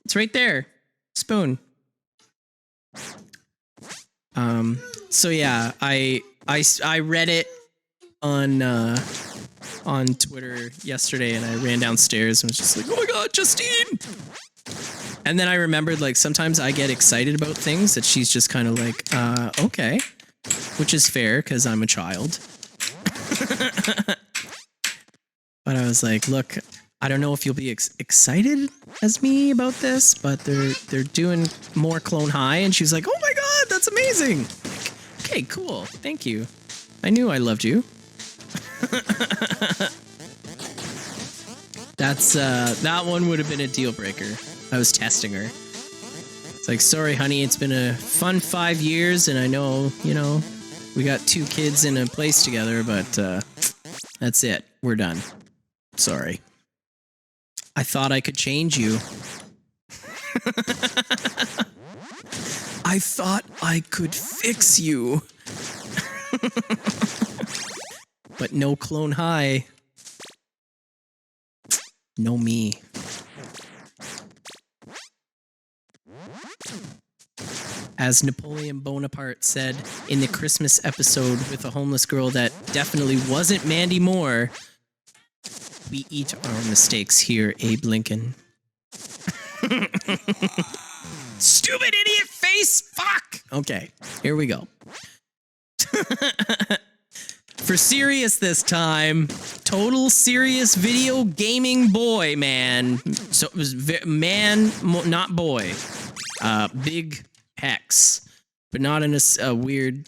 It's right there. Spoon. So yeah, I read it on Twitter yesterday, and I ran downstairs and was just like, oh my god, Justine! And then I remembered, like, sometimes I get excited about things that she's just kind of like, okay, which is fair because I'm a child. But I was like, look, I don't know if you'll be excited as me about this, but they're doing more Clone High, and she's like, oh my god, that's amazing. Like, okay, cool, thank you. I knew I loved you. That one would have been a deal breaker. I was testing her. It's like, sorry, honey, it's been a fun 5 years, and I know, you know, we got 2 kids in a place together, but that's it. We're done. Sorry. I thought I could change you. I thought I could fix you. But no Clone High. No me. As Napoleon Bonaparte said in the Christmas episode with a homeless girl that definitely wasn't Mandy Moore, we eat our mistakes here, Abe Lincoln. Stupid idiot face! Fuck! Okay, here we go. For serious this time, total serious video gaming boy, man. So it was man, not boy. Big pecs, but not in a weird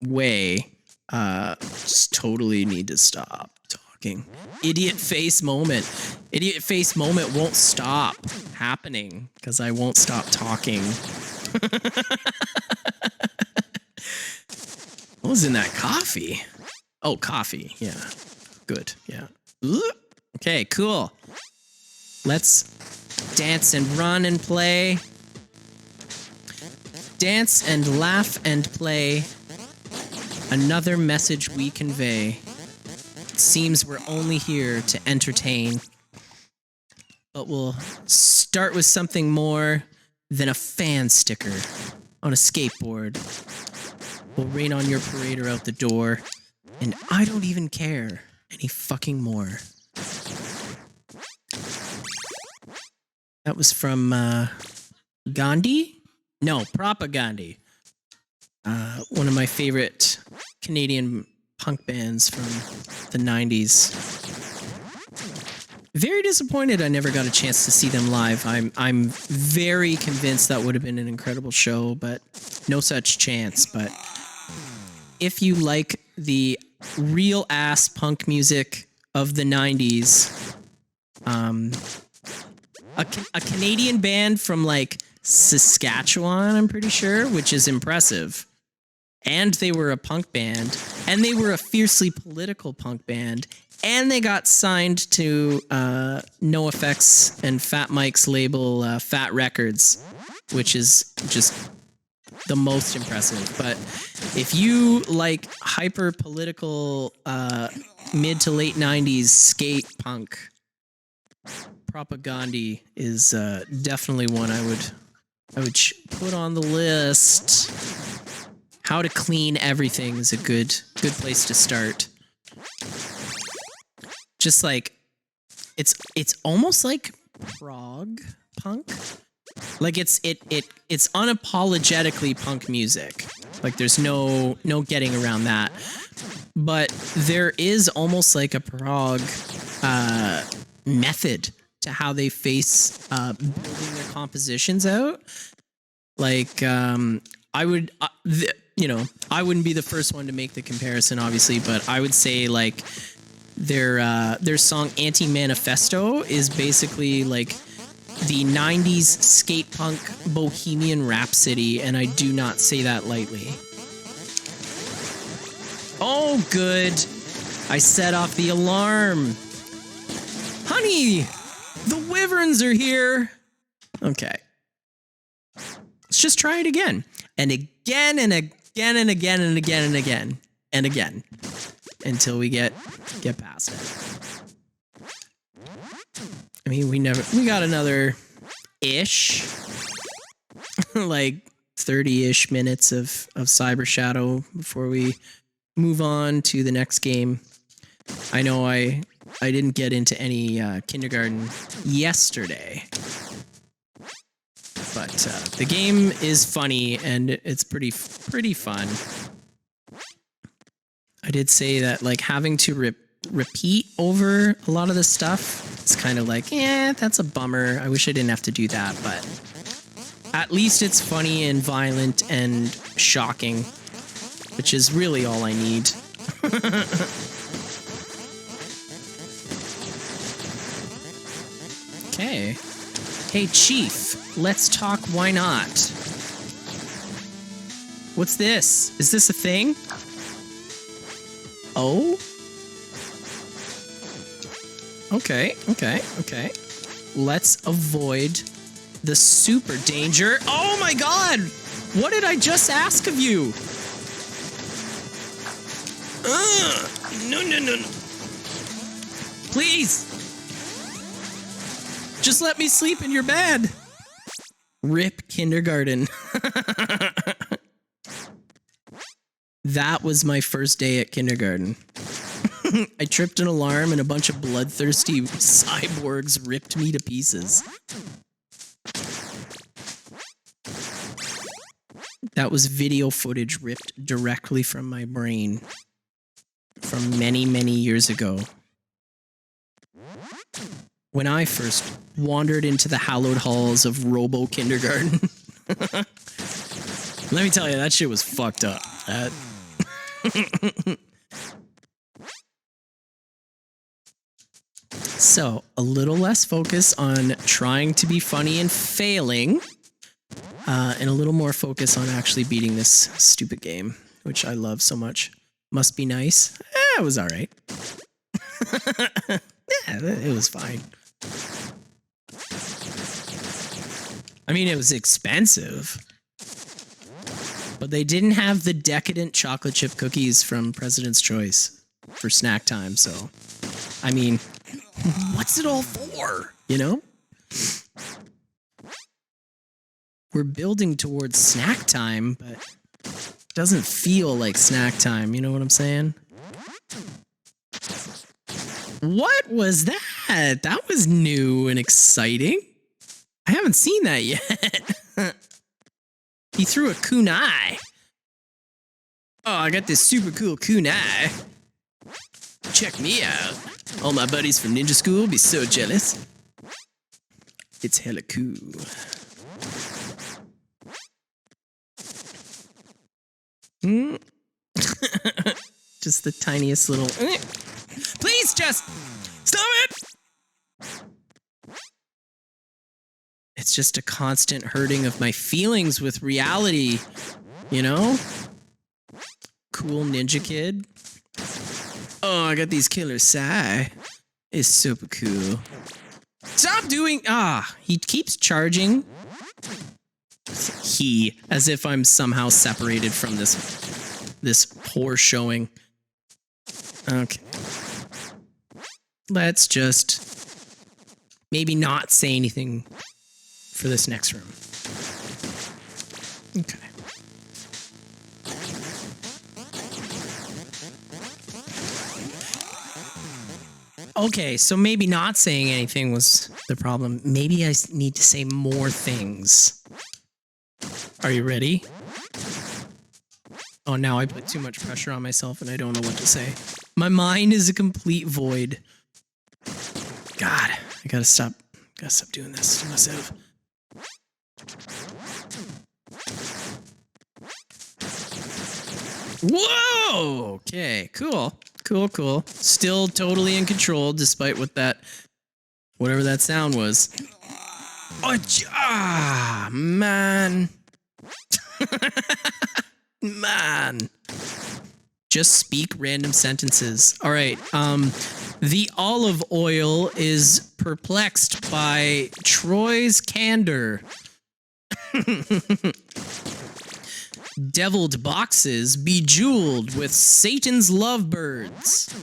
way. Just totally need to stop talking. Idiot face moment. Idiot face moment won't stop happening because I won't stop talking. What was in that coffee? Oh, coffee. Yeah. Good. Yeah. Okay, cool. Let's dance and run and play. Dance and laugh and play. Another message we convey. It seems we're only here to entertain. But we'll start with something more than a fan sticker on a skateboard. We'll rain on your parade or out the door, and I don't even care any fucking more. That was from Gandhi? No, Propagandhi. One of my favorite Canadian punk bands from the 90s. Very disappointed I never got a chance to see them live. I'm very convinced that would have been an incredible show, but no such chance. But if you like the real ass punk music of the 90s, a Canadian band from like Saskatchewan, I'm pretty sure, which is impressive. And they were a punk band, and they were a fiercely political punk band, and they got signed to NoFX and Fat Mike's label, Fat Records, which is just the most impressive. But if you like hyper political mid to late 90s skate punk, Propagandhi is definitely one I would put on the list. How to Clean Everything is a good place to start. Just like it's almost like prog punk. Like it's unapologetically punk music. Like there's no getting around that. But there is almost like a prog method to how they face building their compositions out. Like I would I wouldn't be the first one to make the comparison, obviously, but I would say like their song Anti-Manifesto is basically like the 90s skate punk Bohemian Rhapsody, and I do not say that lightly. Oh, good. I set off the alarm. Honey, the wyverns are here. Okay. Let's just try it again. And again and again and again and again and again and again. until we get past it. I mean, we got another ish, like 30-ish minutes of Cyber Shadow before we move on to the next game. I know I didn't get into any kindergarten yesterday, but the game is funny and it's pretty fun. I did say that like having to repeat over a lot of the stuff, it's kind of like, that's a bummer. I wish I didn't have to do that, but at least it's funny and violent and shocking, which is really all I need. Okay. Hey, Chief, let's talk why not. What's this? Is this a thing? Oh? Okay. Let's avoid the super danger. Oh my god! What did I just ask of you? No. Please! Just let me sleep in your bed. Rip kindergarten. That was my first day at kindergarten. I tripped an alarm and a bunch of bloodthirsty cyborgs ripped me to pieces. That was video footage ripped directly from my brain from many, many years ago. When I first wandered into the hallowed halls of Robo Kindergarten. Let me tell you, that shit was fucked up. So, a little less focus on trying to be funny and failing, and a little more focus on actually beating this stupid game, which I love so much. Must be nice. It was alright. Yeah, it was fine. I mean, it was expensive, but they didn't have the decadent chocolate chip cookies from President's Choice for snack time, so, I mean, what's it all for, you know? We're building towards snack time, but it doesn't feel like snack time, you know what I'm saying? What was that? That was new and exciting. I haven't seen that yet. He threw a kunai. Oh, I got this super cool kunai. Check me out. All my buddies from ninja school will be so jealous. It's hella cool. Just the tiniest little... Please just stop it! It's just a constant hurting of my feelings with reality, you know? Cool ninja kid. Oh, I got these killer Sai. It's super cool. Stop doing... he keeps charging. He, as if I'm somehow separated from this poor showing. Okay. Let's just maybe not say anything for this next room. Okay. Okay, so maybe not saying anything was the problem. Maybe I need to say more things. Are you ready? Oh, now I put too much pressure on myself and I don't know what to say. My mind is a complete void. God, I gotta stop doing this to myself. Whoa! Okay, cool. Still totally in control despite whatever that sound was. Oh, man. Man. Just speak random sentences. All right. The olive oil is perplexed by Troy's candor. Deviled boxes bejeweled with Satan's lovebirds.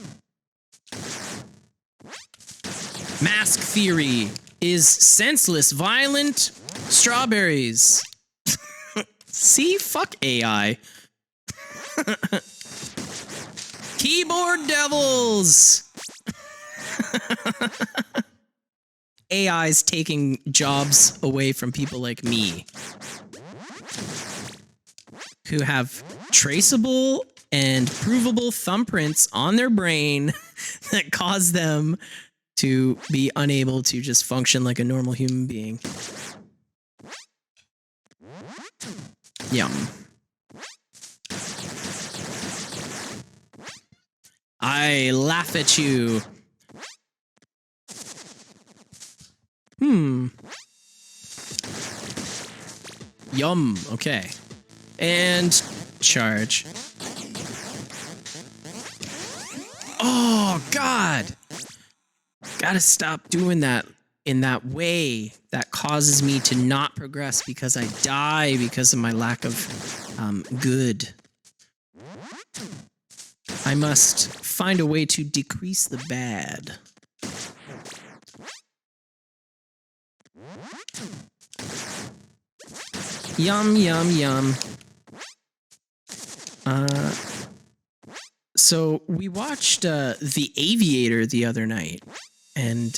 Mask theory is senseless, violent strawberries. See? Fuck AI. Keyboard devils. AI's taking jobs away from people like me who have traceable and provable thumbprints on their brain that cause them to be unable to just function like a normal human being. Yum. I laugh at you. Yum. Okay. And charge. Oh, God. Gotta stop doing that in that way. That causes me to not progress because I die because of my lack of good. I must find a way to decrease the bad. Yum, yum, yum. So we watched The Aviator the other night, and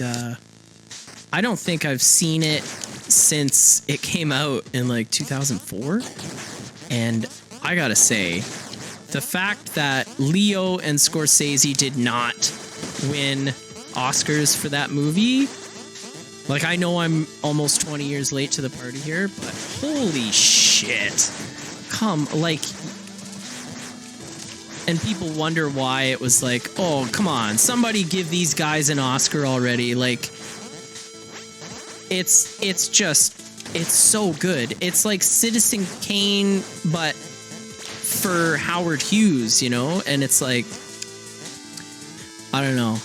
I don't think I've seen it since it came out in like 2004. And I gotta say, the fact that Leo and Scorsese did not win Oscars for that movie, like, I know I'm almost 20 years late to the party here, but holy shit. And people wonder why it was like, oh, come on, somebody give these guys an Oscar already. Like, it's so good. It's like Citizen Kane, but for Howard Hughes, you know? And it's like, I don't know.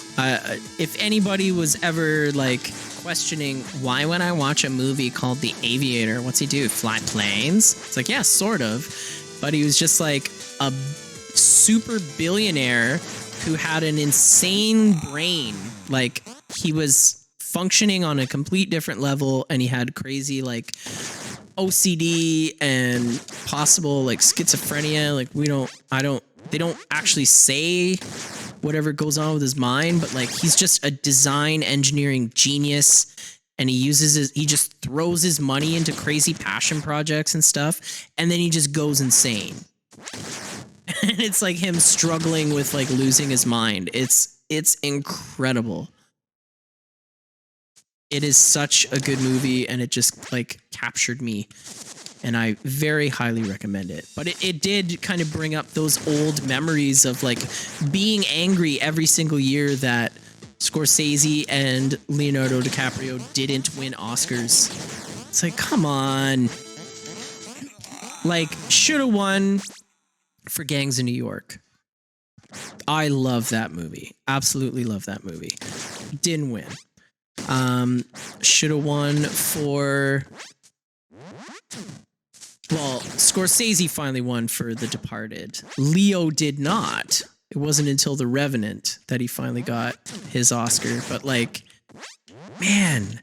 If anybody was ever like questioning why when I watch a movie called The Aviator, what's he do? Fly planes? It's like, yeah, sort of. But he was just like a super billionaire who had an insane brain. Like, he was functioning on a complete different level, and he had crazy like OCD and possible like schizophrenia. Like, they don't actually say whatever goes on with his mind, but like, he's just a design engineering genius, and he just throws his money into crazy passion projects and stuff, and then he just goes insane. And it's like him struggling with like losing his mind. It's incredible. It is such a good movie, and it just like captured me, and I very highly recommend it. But it did kind of bring up those old memories of like being angry every single year that Scorsese and Leonardo DiCaprio didn't win Oscars. It's like, come on. Like, should have won for Gangs of New York. I love that movie. Absolutely love that movie. Didn't win. Should have won for... Well, Scorsese finally won for The Departed. Leo did not. It wasn't until The Revenant that he finally got his Oscar. But like, man,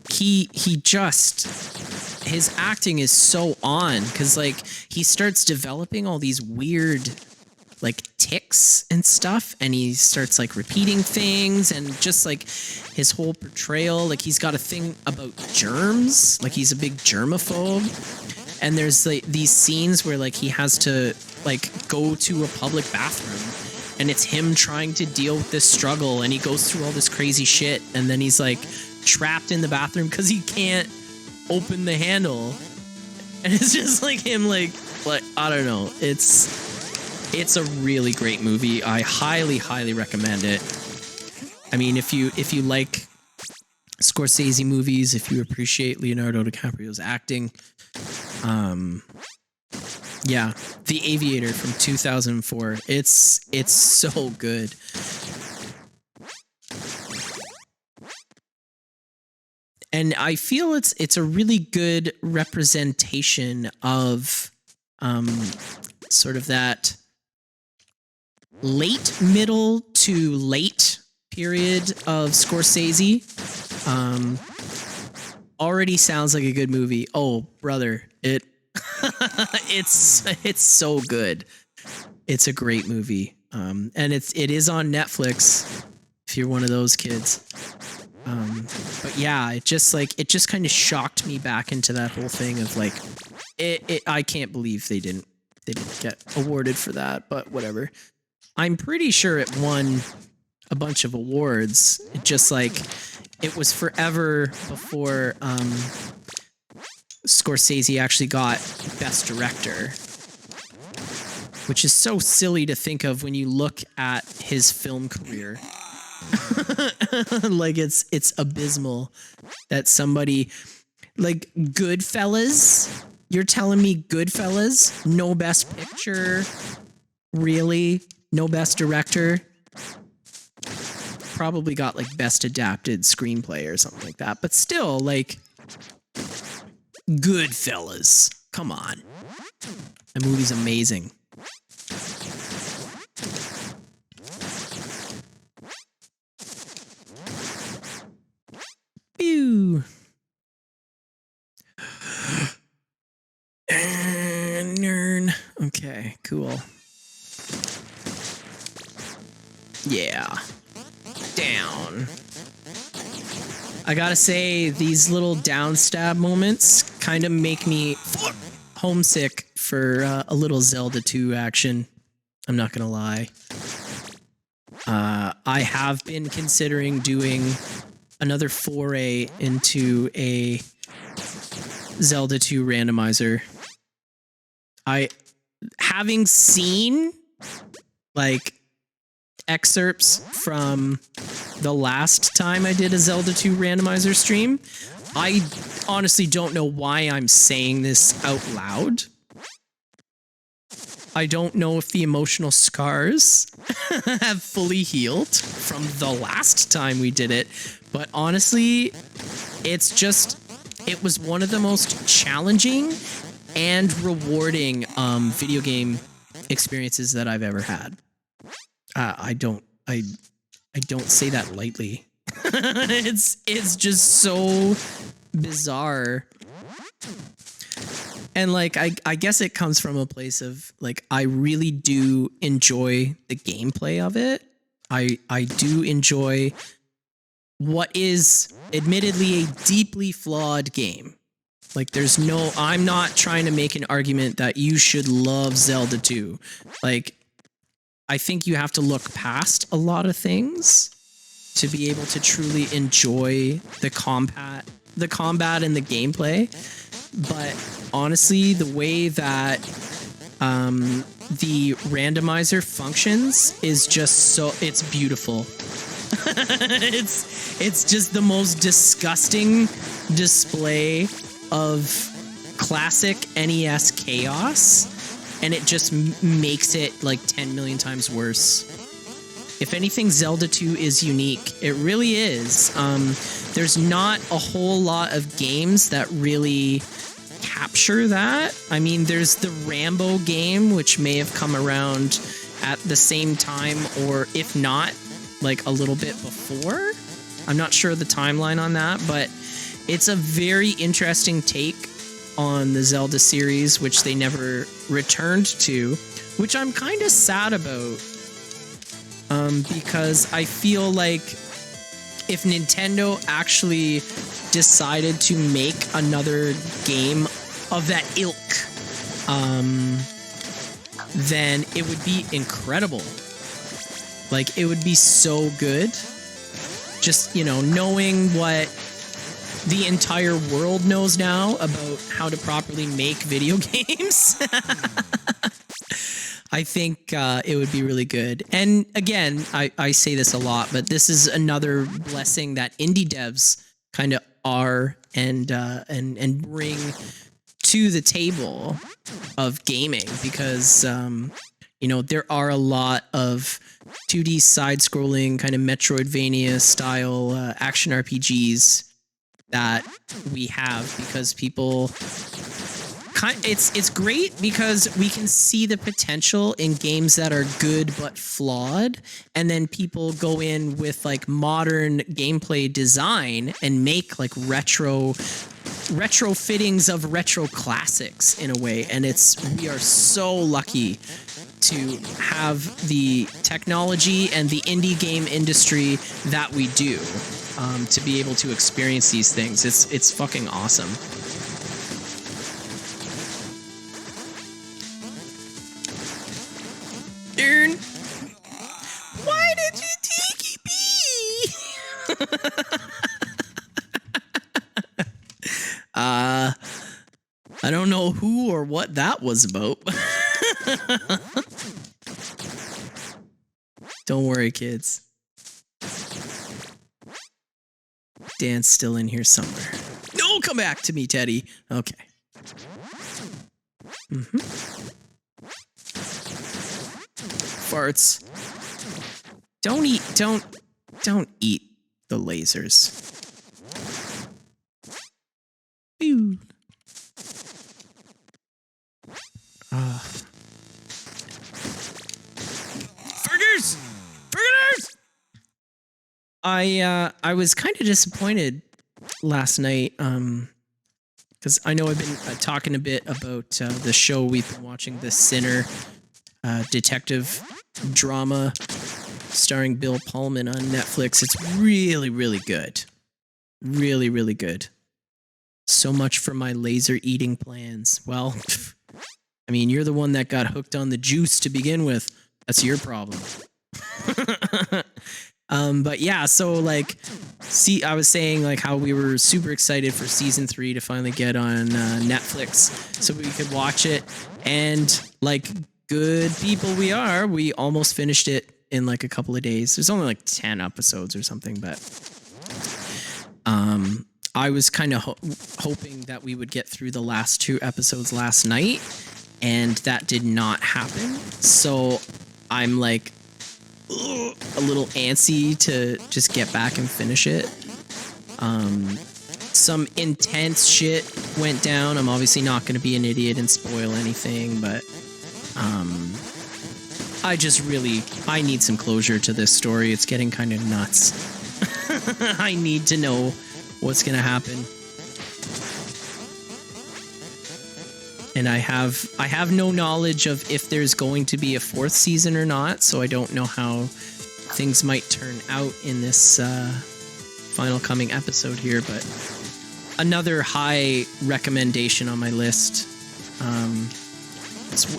he just... his acting is so on, because like he starts developing all these weird like tics and stuff, and he starts like repeating things, and just like his whole portrayal, like he's got a thing about germs, like he's a big germaphobe, and there's like these scenes where like he has to like go to a public bathroom, and it's him trying to deal with this struggle, and he goes through all this crazy shit, and then he's like trapped in the bathroom because he can't open the handle, and it's just like him like I don't know, it's a really great movie. I highly recommend it. I mean, if you like Scorsese movies, if you appreciate Leonardo DiCaprio's acting, yeah, The Aviator from 2004, it's so good. And I feel it's a really good representation of sort of that late middle to late period of Scorsese. Already sounds like a good movie. Oh, brother, it's so good. It's a great movie. And it is on Netflix if you're one of those kids. But yeah, it just kind of shocked me back into that whole thing of like, I can't believe they didn't get awarded for that, but whatever. I'm pretty sure it won a bunch of awards. It just like, it was forever before Scorsese actually got Best Director, which is so silly to think of when you look at his film career. Like it's abysmal that somebody like Goodfellas. You're telling me Goodfellas, no Best Picture, really? No Best Director? Probably got like Best Adapted Screenplay or something like that. But still, like, Goodfellas. Come on. That movie's amazing. Pew. Nern. Okay, cool. Yeah. Down. I gotta say, these little downstab moments kind of make me homesick for a little Zelda 2 action. I'm not gonna lie. I have been considering doing another foray into a Zelda 2 randomizer. Having seen like excerpts from the last time I did a Zelda 2 randomizer stream, I honestly don't know why I'm saying this out loud. I don't know if the emotional scars have fully healed from the last time we did it, but honestly, it was one of the most challenging and rewarding video game experiences that I've ever had. I don't say that lightly. It's just so bizarre. And like I guess it comes from a place of like I really do enjoy the gameplay of it. I do enjoy what is admittedly a deeply flawed game. Like I'm not trying to make an argument that you should love Zelda 2. Like I think you have to look past a lot of things to be able to truly enjoy the combat and the gameplay. But honestly, the way that the randomizer functions is just it's beautiful. It's just the most disgusting display of classic NES chaos, and it just makes it like 10 million times worse. If anything, Zelda 2 is unique. It really is. There's not a whole lot of games that really capture that. I mean, there's the Rambo game, which may have come around at the same time, or if not, like a little bit before. I'm not sure the timeline on that, but it's a very interesting take on the Zelda series, which they never returned to, which I'm kind of sad about. Because I feel like if Nintendo actually decided to make another game of that ilk, then it would be incredible. Like, it would be so good. Just, knowing what the entire world knows now about how to properly make video games. I think it would be really good. And again, I say this a lot, but this is another blessing that indie devs kind of are and bring to the table of gaming, because there are a lot of 2D side-scrolling kind of Metroidvania style action RPGs that we have because people it's great because we can see the potential in games that are good but flawed, and then people go in with like modern gameplay design and make like retro fittings of retro classics in a way. And we are so lucky to have the technology and the indie game industry that we do, to be able to experience these things. It's fucking awesome. Darn. Why did you take me? I don't know who or what that was about. Don't worry, kids. Dan's still in here somewhere. No, come back to me, Teddy. Okay. Farts. Don't eat the lasers. Ew. Burgers! I was kind of disappointed last night, because I know I've been talking a bit about the show we've been watching, The Sinner, detective drama starring Bill Pullman on Netflix. It's really, really good. Really, really good. So much for my laser eating plans. Well, I mean, you're the one that got hooked on the juice to begin with. That's your problem. But yeah, so like, I was saying like how we were super excited for season 3 to finally get on Netflix so we could watch it. And like good people we are, we almost finished it in like a couple of days. There's only like 10 episodes or something, but I was kind of hoping that we would get through the last 2 episodes last night, and that did not happen. So I'm like a little antsy to just get back and finish it. Some intense shit went down. I'm obviously not going to be an idiot and spoil anything, but I need some closure to this story. It's getting kind of nuts. I need to know what's going to happen. And I have no knowledge of if there's going to be a 4th season or not, so I don't know how things might turn out in this final coming episode here, but another high recommendation on my list.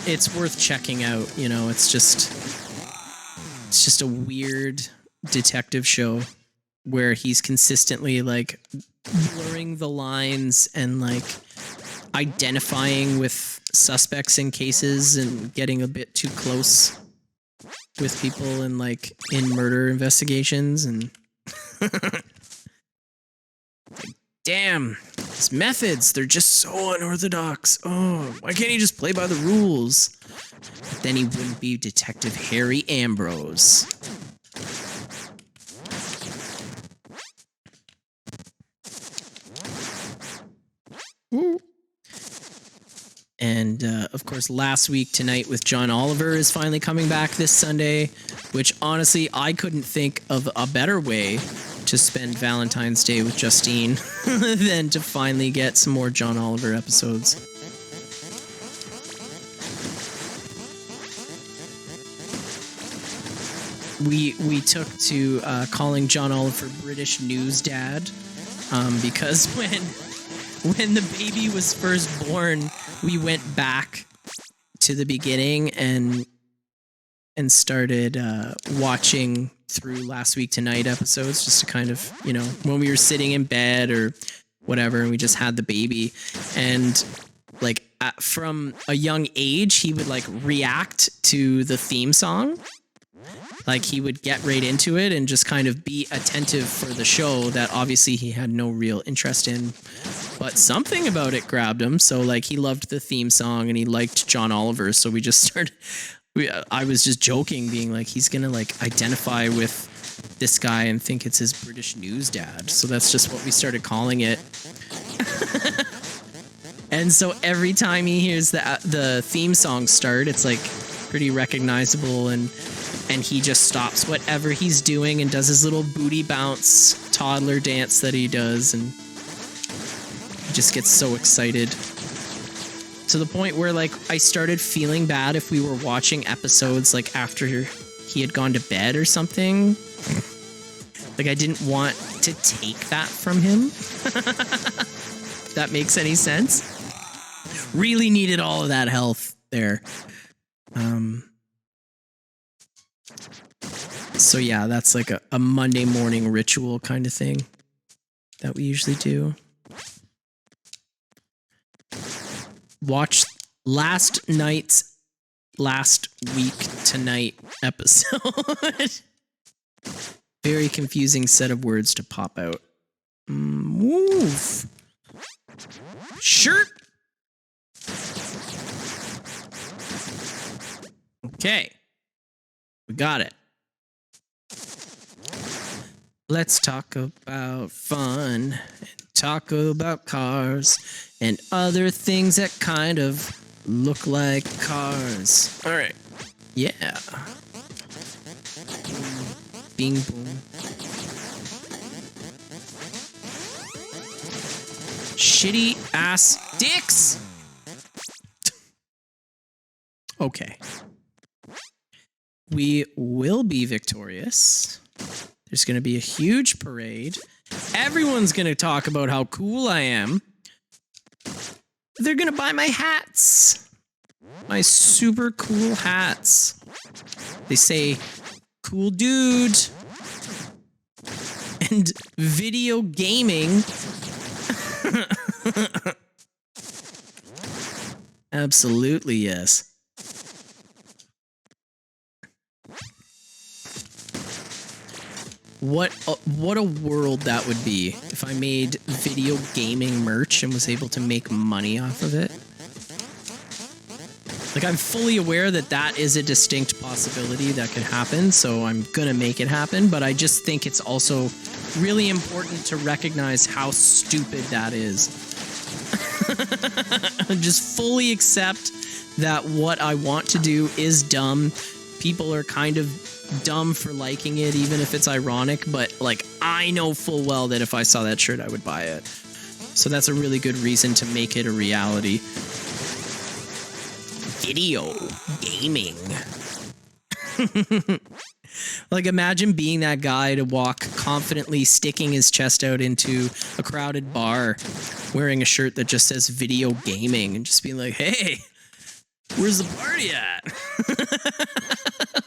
It's worth checking out, you know. It's just a weird detective show where he's consistently like blurring the lines and like identifying with suspects in cases and getting a bit too close with people and like in murder investigations, and like, damn, his methods, they're just so unorthodox. Oh, why can't he just play by the rules? But then he wouldn't be Detective Harry Ambrose. Ooh. And of course, Last Week Tonight with John Oliver is finally coming back this Sunday, which honestly, I couldn't think of a better way to spend Valentine's Day with Justine than to finally get some more John Oliver episodes. We took to calling John Oliver British News Dad, because when the baby was first born, we went back to the beginning and started watching through Last Week Tonight episodes, just to kind of, you know, when we were sitting in bed or whatever, and we just had the baby. And like from a young age, he would like react to the theme song. Like he would get right into it and just kind of be attentive for the show that obviously he had no real interest in, but something about it grabbed him. So like he loved the theme song and he liked John Oliver. So we just started, I was just joking, being like, he's going to like identify with this guy and think it's his British News Dad. So that's just what we started calling it. And so every time he hears the theme song start, it's like pretty recognizable, and he just stops whatever he's doing and does his little booty bounce toddler dance that he does, and he just gets so excited. To the point where like I started feeling bad if we were watching episodes like after he had gone to bed or something. Like I didn't want to take that from him. If that makes any sense. Really needed all of that health there. So yeah, that's like a Monday morning ritual kind of thing that we usually do. Watch last week tonight episode. Very confusing set of words to pop out. Move. Shirt. Okay. We got it. Let's talk about fun and talk about cars and other things that kind of look like cars. All right. Yeah. Bing boom. Shitty ass dicks. Okay. We will be victorious. There's going to be a huge parade. Everyone's going to talk about how cool I am. They're going to buy my hats. My super cool hats. They say, cool dude. And video gaming. Absolutely, yes. What a world that would be if I made video gaming merch and was able to make money off of it. Like, I'm fully aware that that is a distinct possibility that could happen, so I'm gonna make it happen, but I just think it's also really important to recognize how stupid that is. Just fully accept that what I want to do is dumb. People are kind of dumb for liking it, even if it's ironic, but like I know full well that if I saw that shirt I would buy it. So that's a really good reason to make it a reality. Video gaming. Like imagine being that guy to walk confidently sticking his chest out into a crowded bar wearing a shirt that just says video gaming and just being like, hey, where's the party at?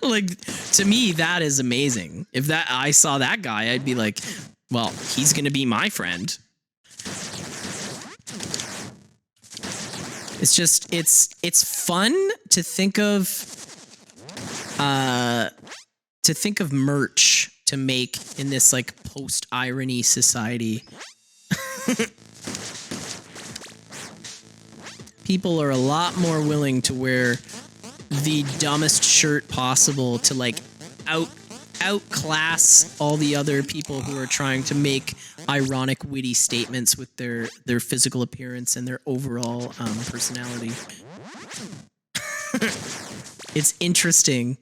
Like, to me, that is amazing. If that I saw that guy, I'd be like, well, he's going to be my friend. It's just, it's fun to think of merch to make in this like post-irony society. People are a lot more willing to wear the dumbest shirt possible to like outclass all the other people who are trying to make ironic, witty statements with their physical appearance and their overall personality. It's interesting.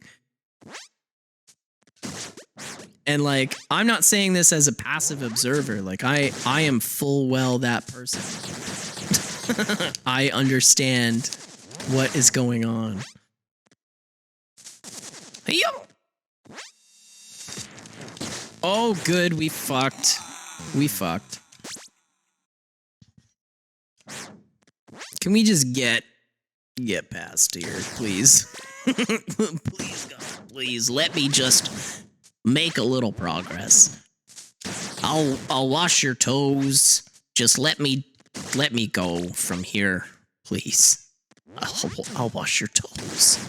And like, I'm not saying this as a passive observer. Like I am full well that person. I understand what is going on. Yo! Oh, good. We fucked. We fucked. Can we just get past here, please? Please, God, please. Let me just make a little progress. I'll wash your toes. Just let me go from here, please. I'll wash your toes.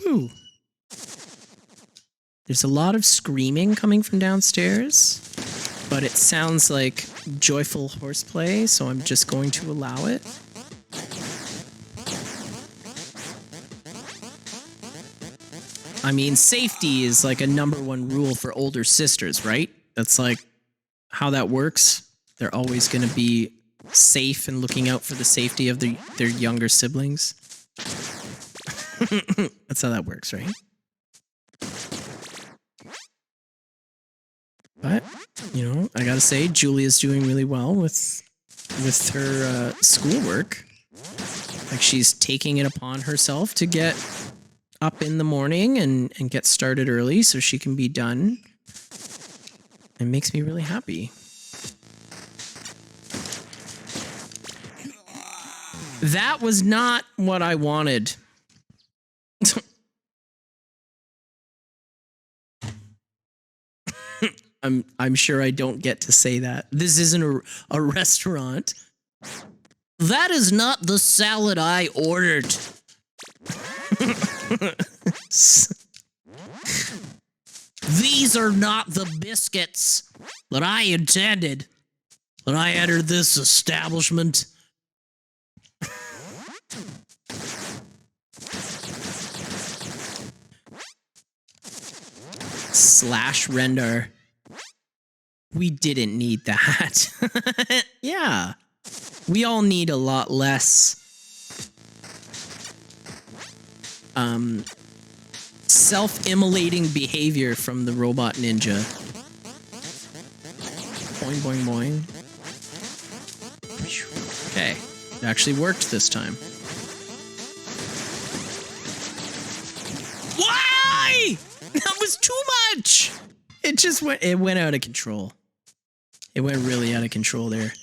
Ooh. There's a lot of screaming coming from downstairs, but it sounds like joyful horseplay, so I'm just going to allow it. I mean, safety is like a #1 rule for older sisters, right? That's like how that works. They're always going to be safe and looking out for the safety of their younger siblings. That's how that works, right? But, you know, I gotta say, Julia's doing really well with her schoolwork. Like, she's taking it upon herself to get up in the morning and get started early so she can be done. It makes me really happy. That was not what I wanted. I'm sure I don't get to say that. This isn't a restaurant. That is not the salad I ordered. These are not the biscuits that I intended when I entered this establishment. Slash render. We didn't need that. Yeah. We all need a lot less self-immolating behavior from the robot ninja. Boing, boing, boing. Okay. It actually worked this time. Why? That was too much. It went out of control. It went really out of control there.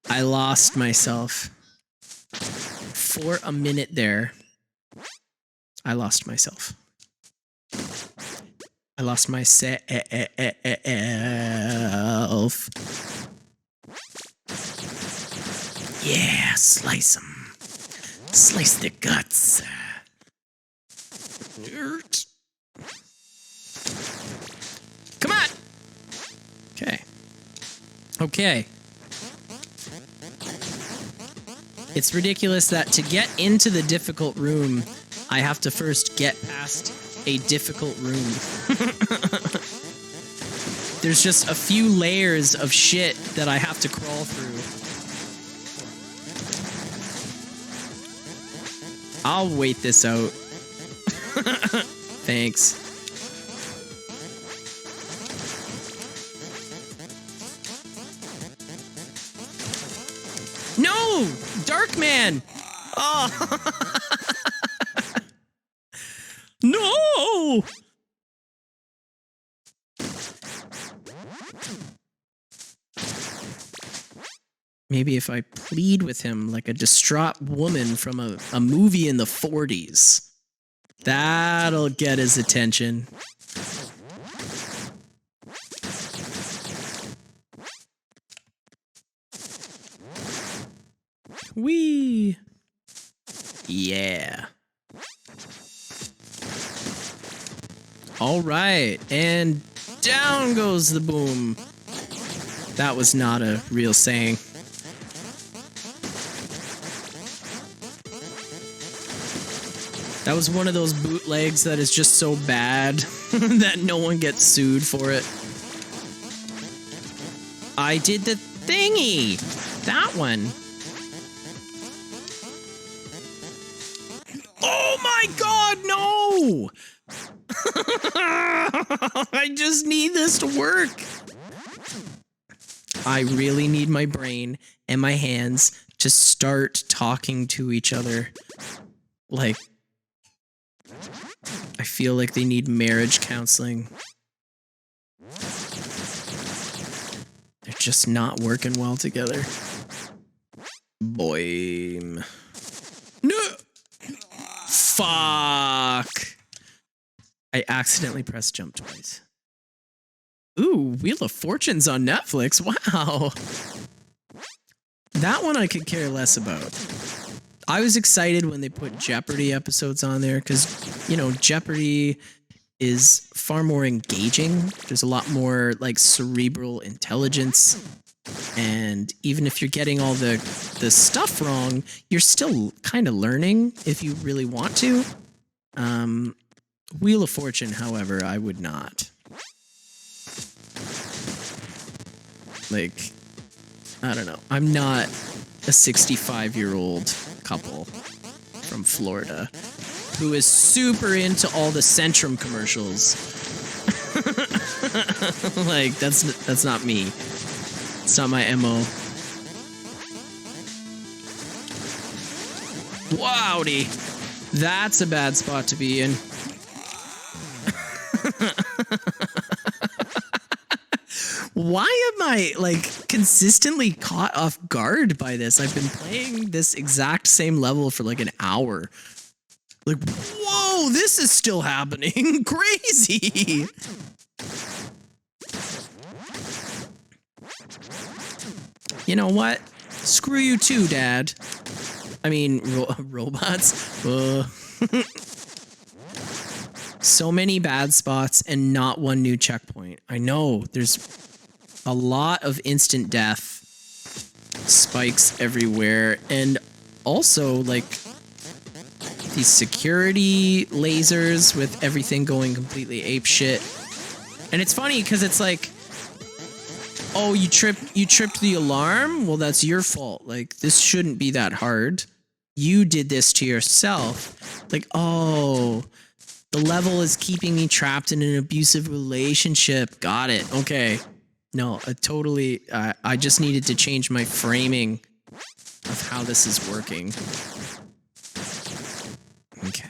I lost myself. For a minute there, I lost myself. I lost myself. Yeah, slice them. Slice the guts. Nerd. Come on. Okay. Okay. It's ridiculous that to get into the difficult room, I have to first get past a difficult room. There's just a few layers of shit that I have to crawl through. I'll wait this out. Thanks. No! Darkman! Oh! No! Maybe if I plead with him like a distraught woman from a movie in the 40s, that'll get his attention. Whee! Yeah. All right, and down goes the boom. That was not a real saying. That was one of those bootlegs that is just so bad that no one gets sued for it. I did the thingy. That one. Oh my god, no! I just need this to work. I really need my brain and my hands to start talking to each other. Like, I feel like they need marriage counseling. They're just not working well together. Boy. No! Fuck! I accidentally pressed jump twice. Ooh, Wheel of Fortune's on Netflix. Wow. That one I could care less about. I was excited when they put Jeopardy episodes on there because, you know, Jeopardy is far more engaging. There's a lot more like cerebral intelligence. And even if you're getting all the stuff wrong, you're still kind of learning if you really want to. Wheel of Fortune, however, I would not. Like, I don't know. I'm not a 65-year-old couple from Florida who is super into all the Centrum commercials. Like, that's not me. It's not my MO. Wowdy. That's a bad spot to be in. Why am I, like, consistently caught off guard by this? I've been playing this exact same level for like an hour. Like, whoa, this is still happening. Crazy. You know what? Screw you too, Dad. I mean, robots. So many bad spots and not one new checkpoint. I know, there's a lot of instant death, spikes everywhere, and also, like, these security lasers with everything going completely apeshit. And it's funny because it's like, oh, you tripped the alarm? Well, that's your fault. Like, this shouldn't be that hard. You did this to yourself. Like, oh, the level is keeping me trapped in an abusive relationship. Got it. Okay. No, I just needed to change my framing of how this is working. Okay.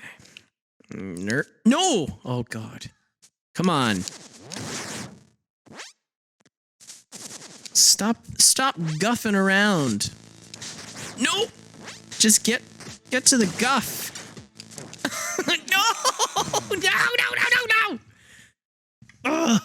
No! Oh, God. Come on. Stop guffing around. No! Just get to the guff. No! No! Ugh.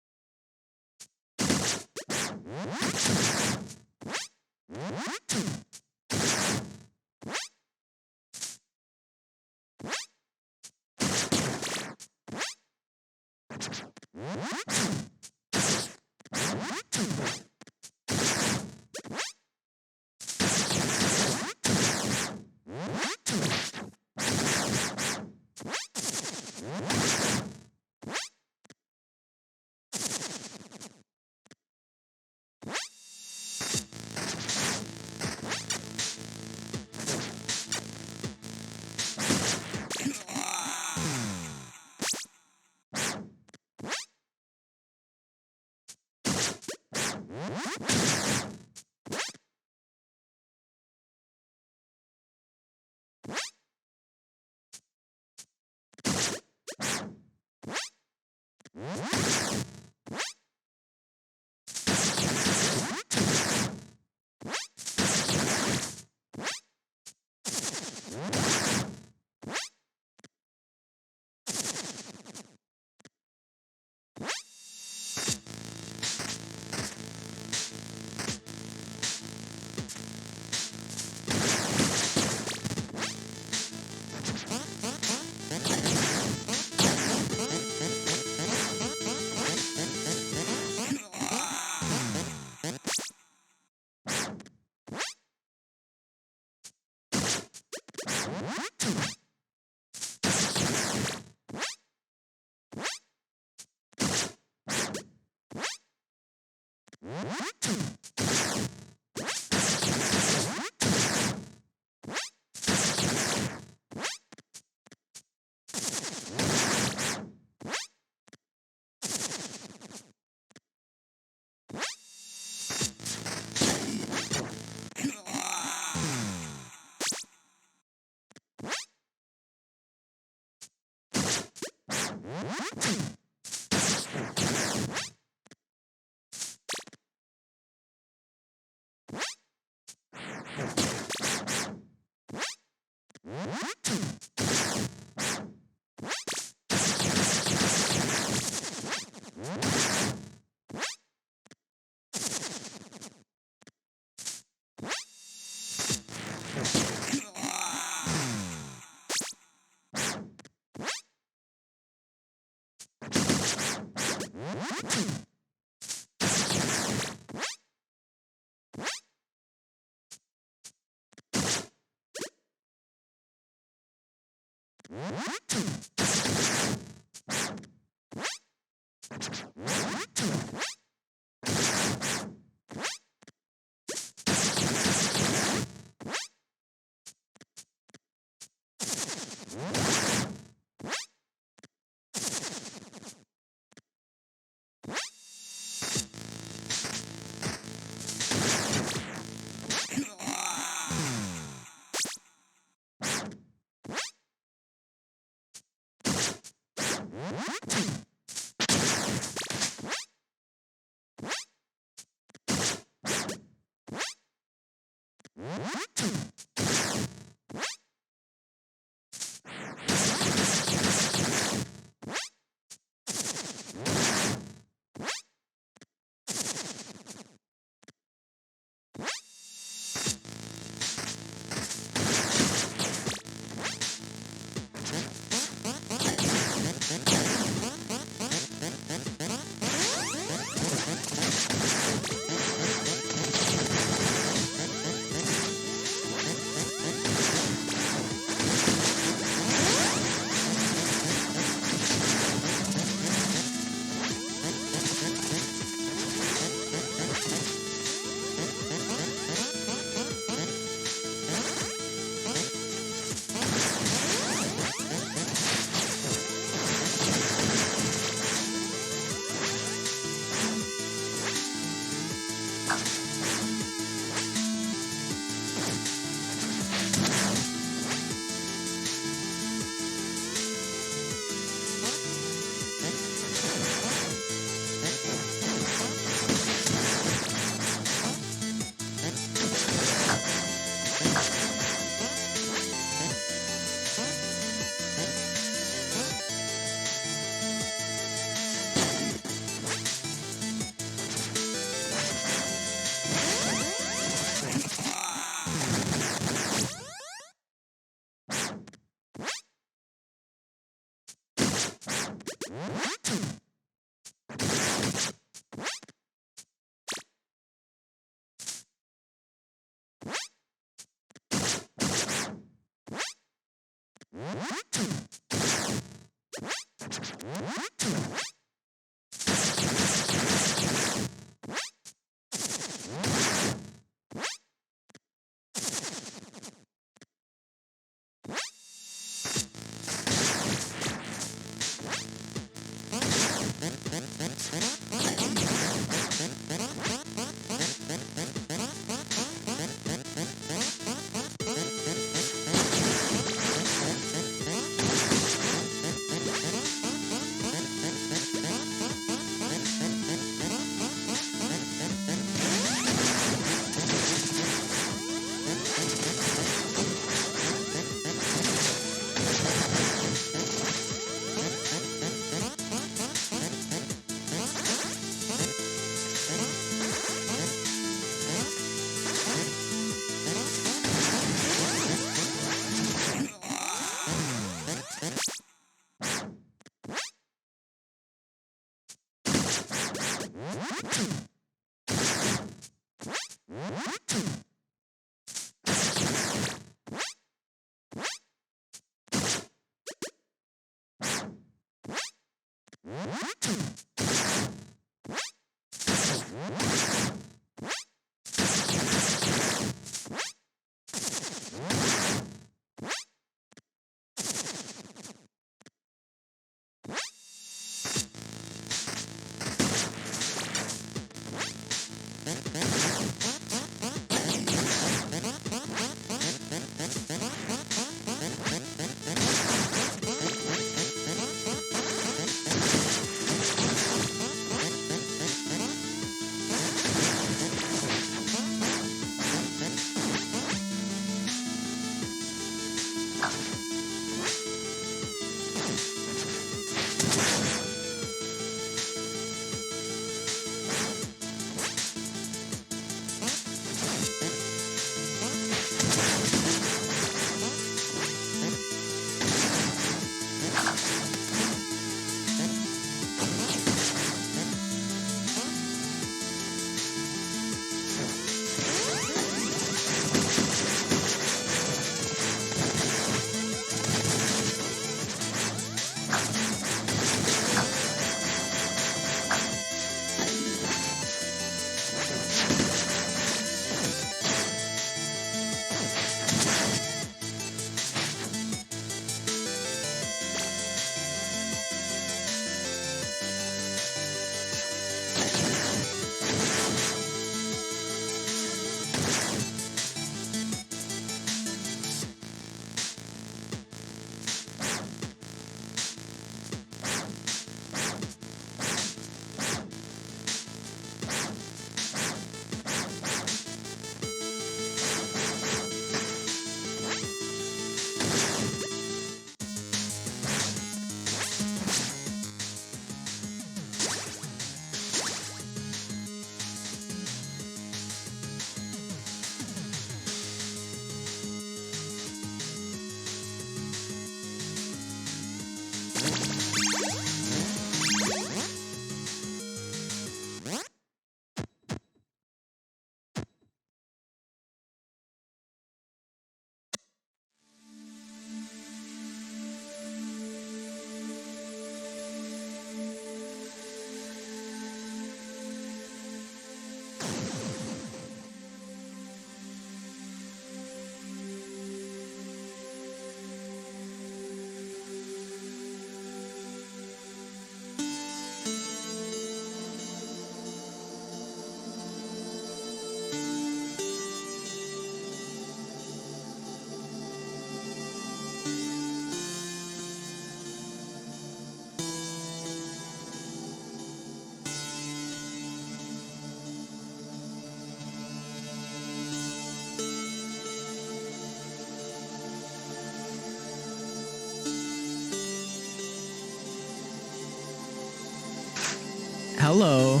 Hello.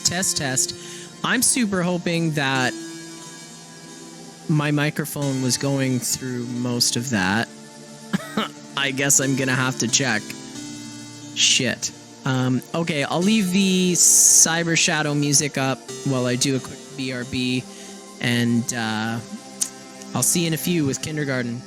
Test, test. I'm super hoping that my microphone was going through most of that. I guess I'm gonna have to check. Shit. Okay, I'll leave the Cyber Shadow music up while I do a quick BRB, and I'll see you in a few with Kindergarten.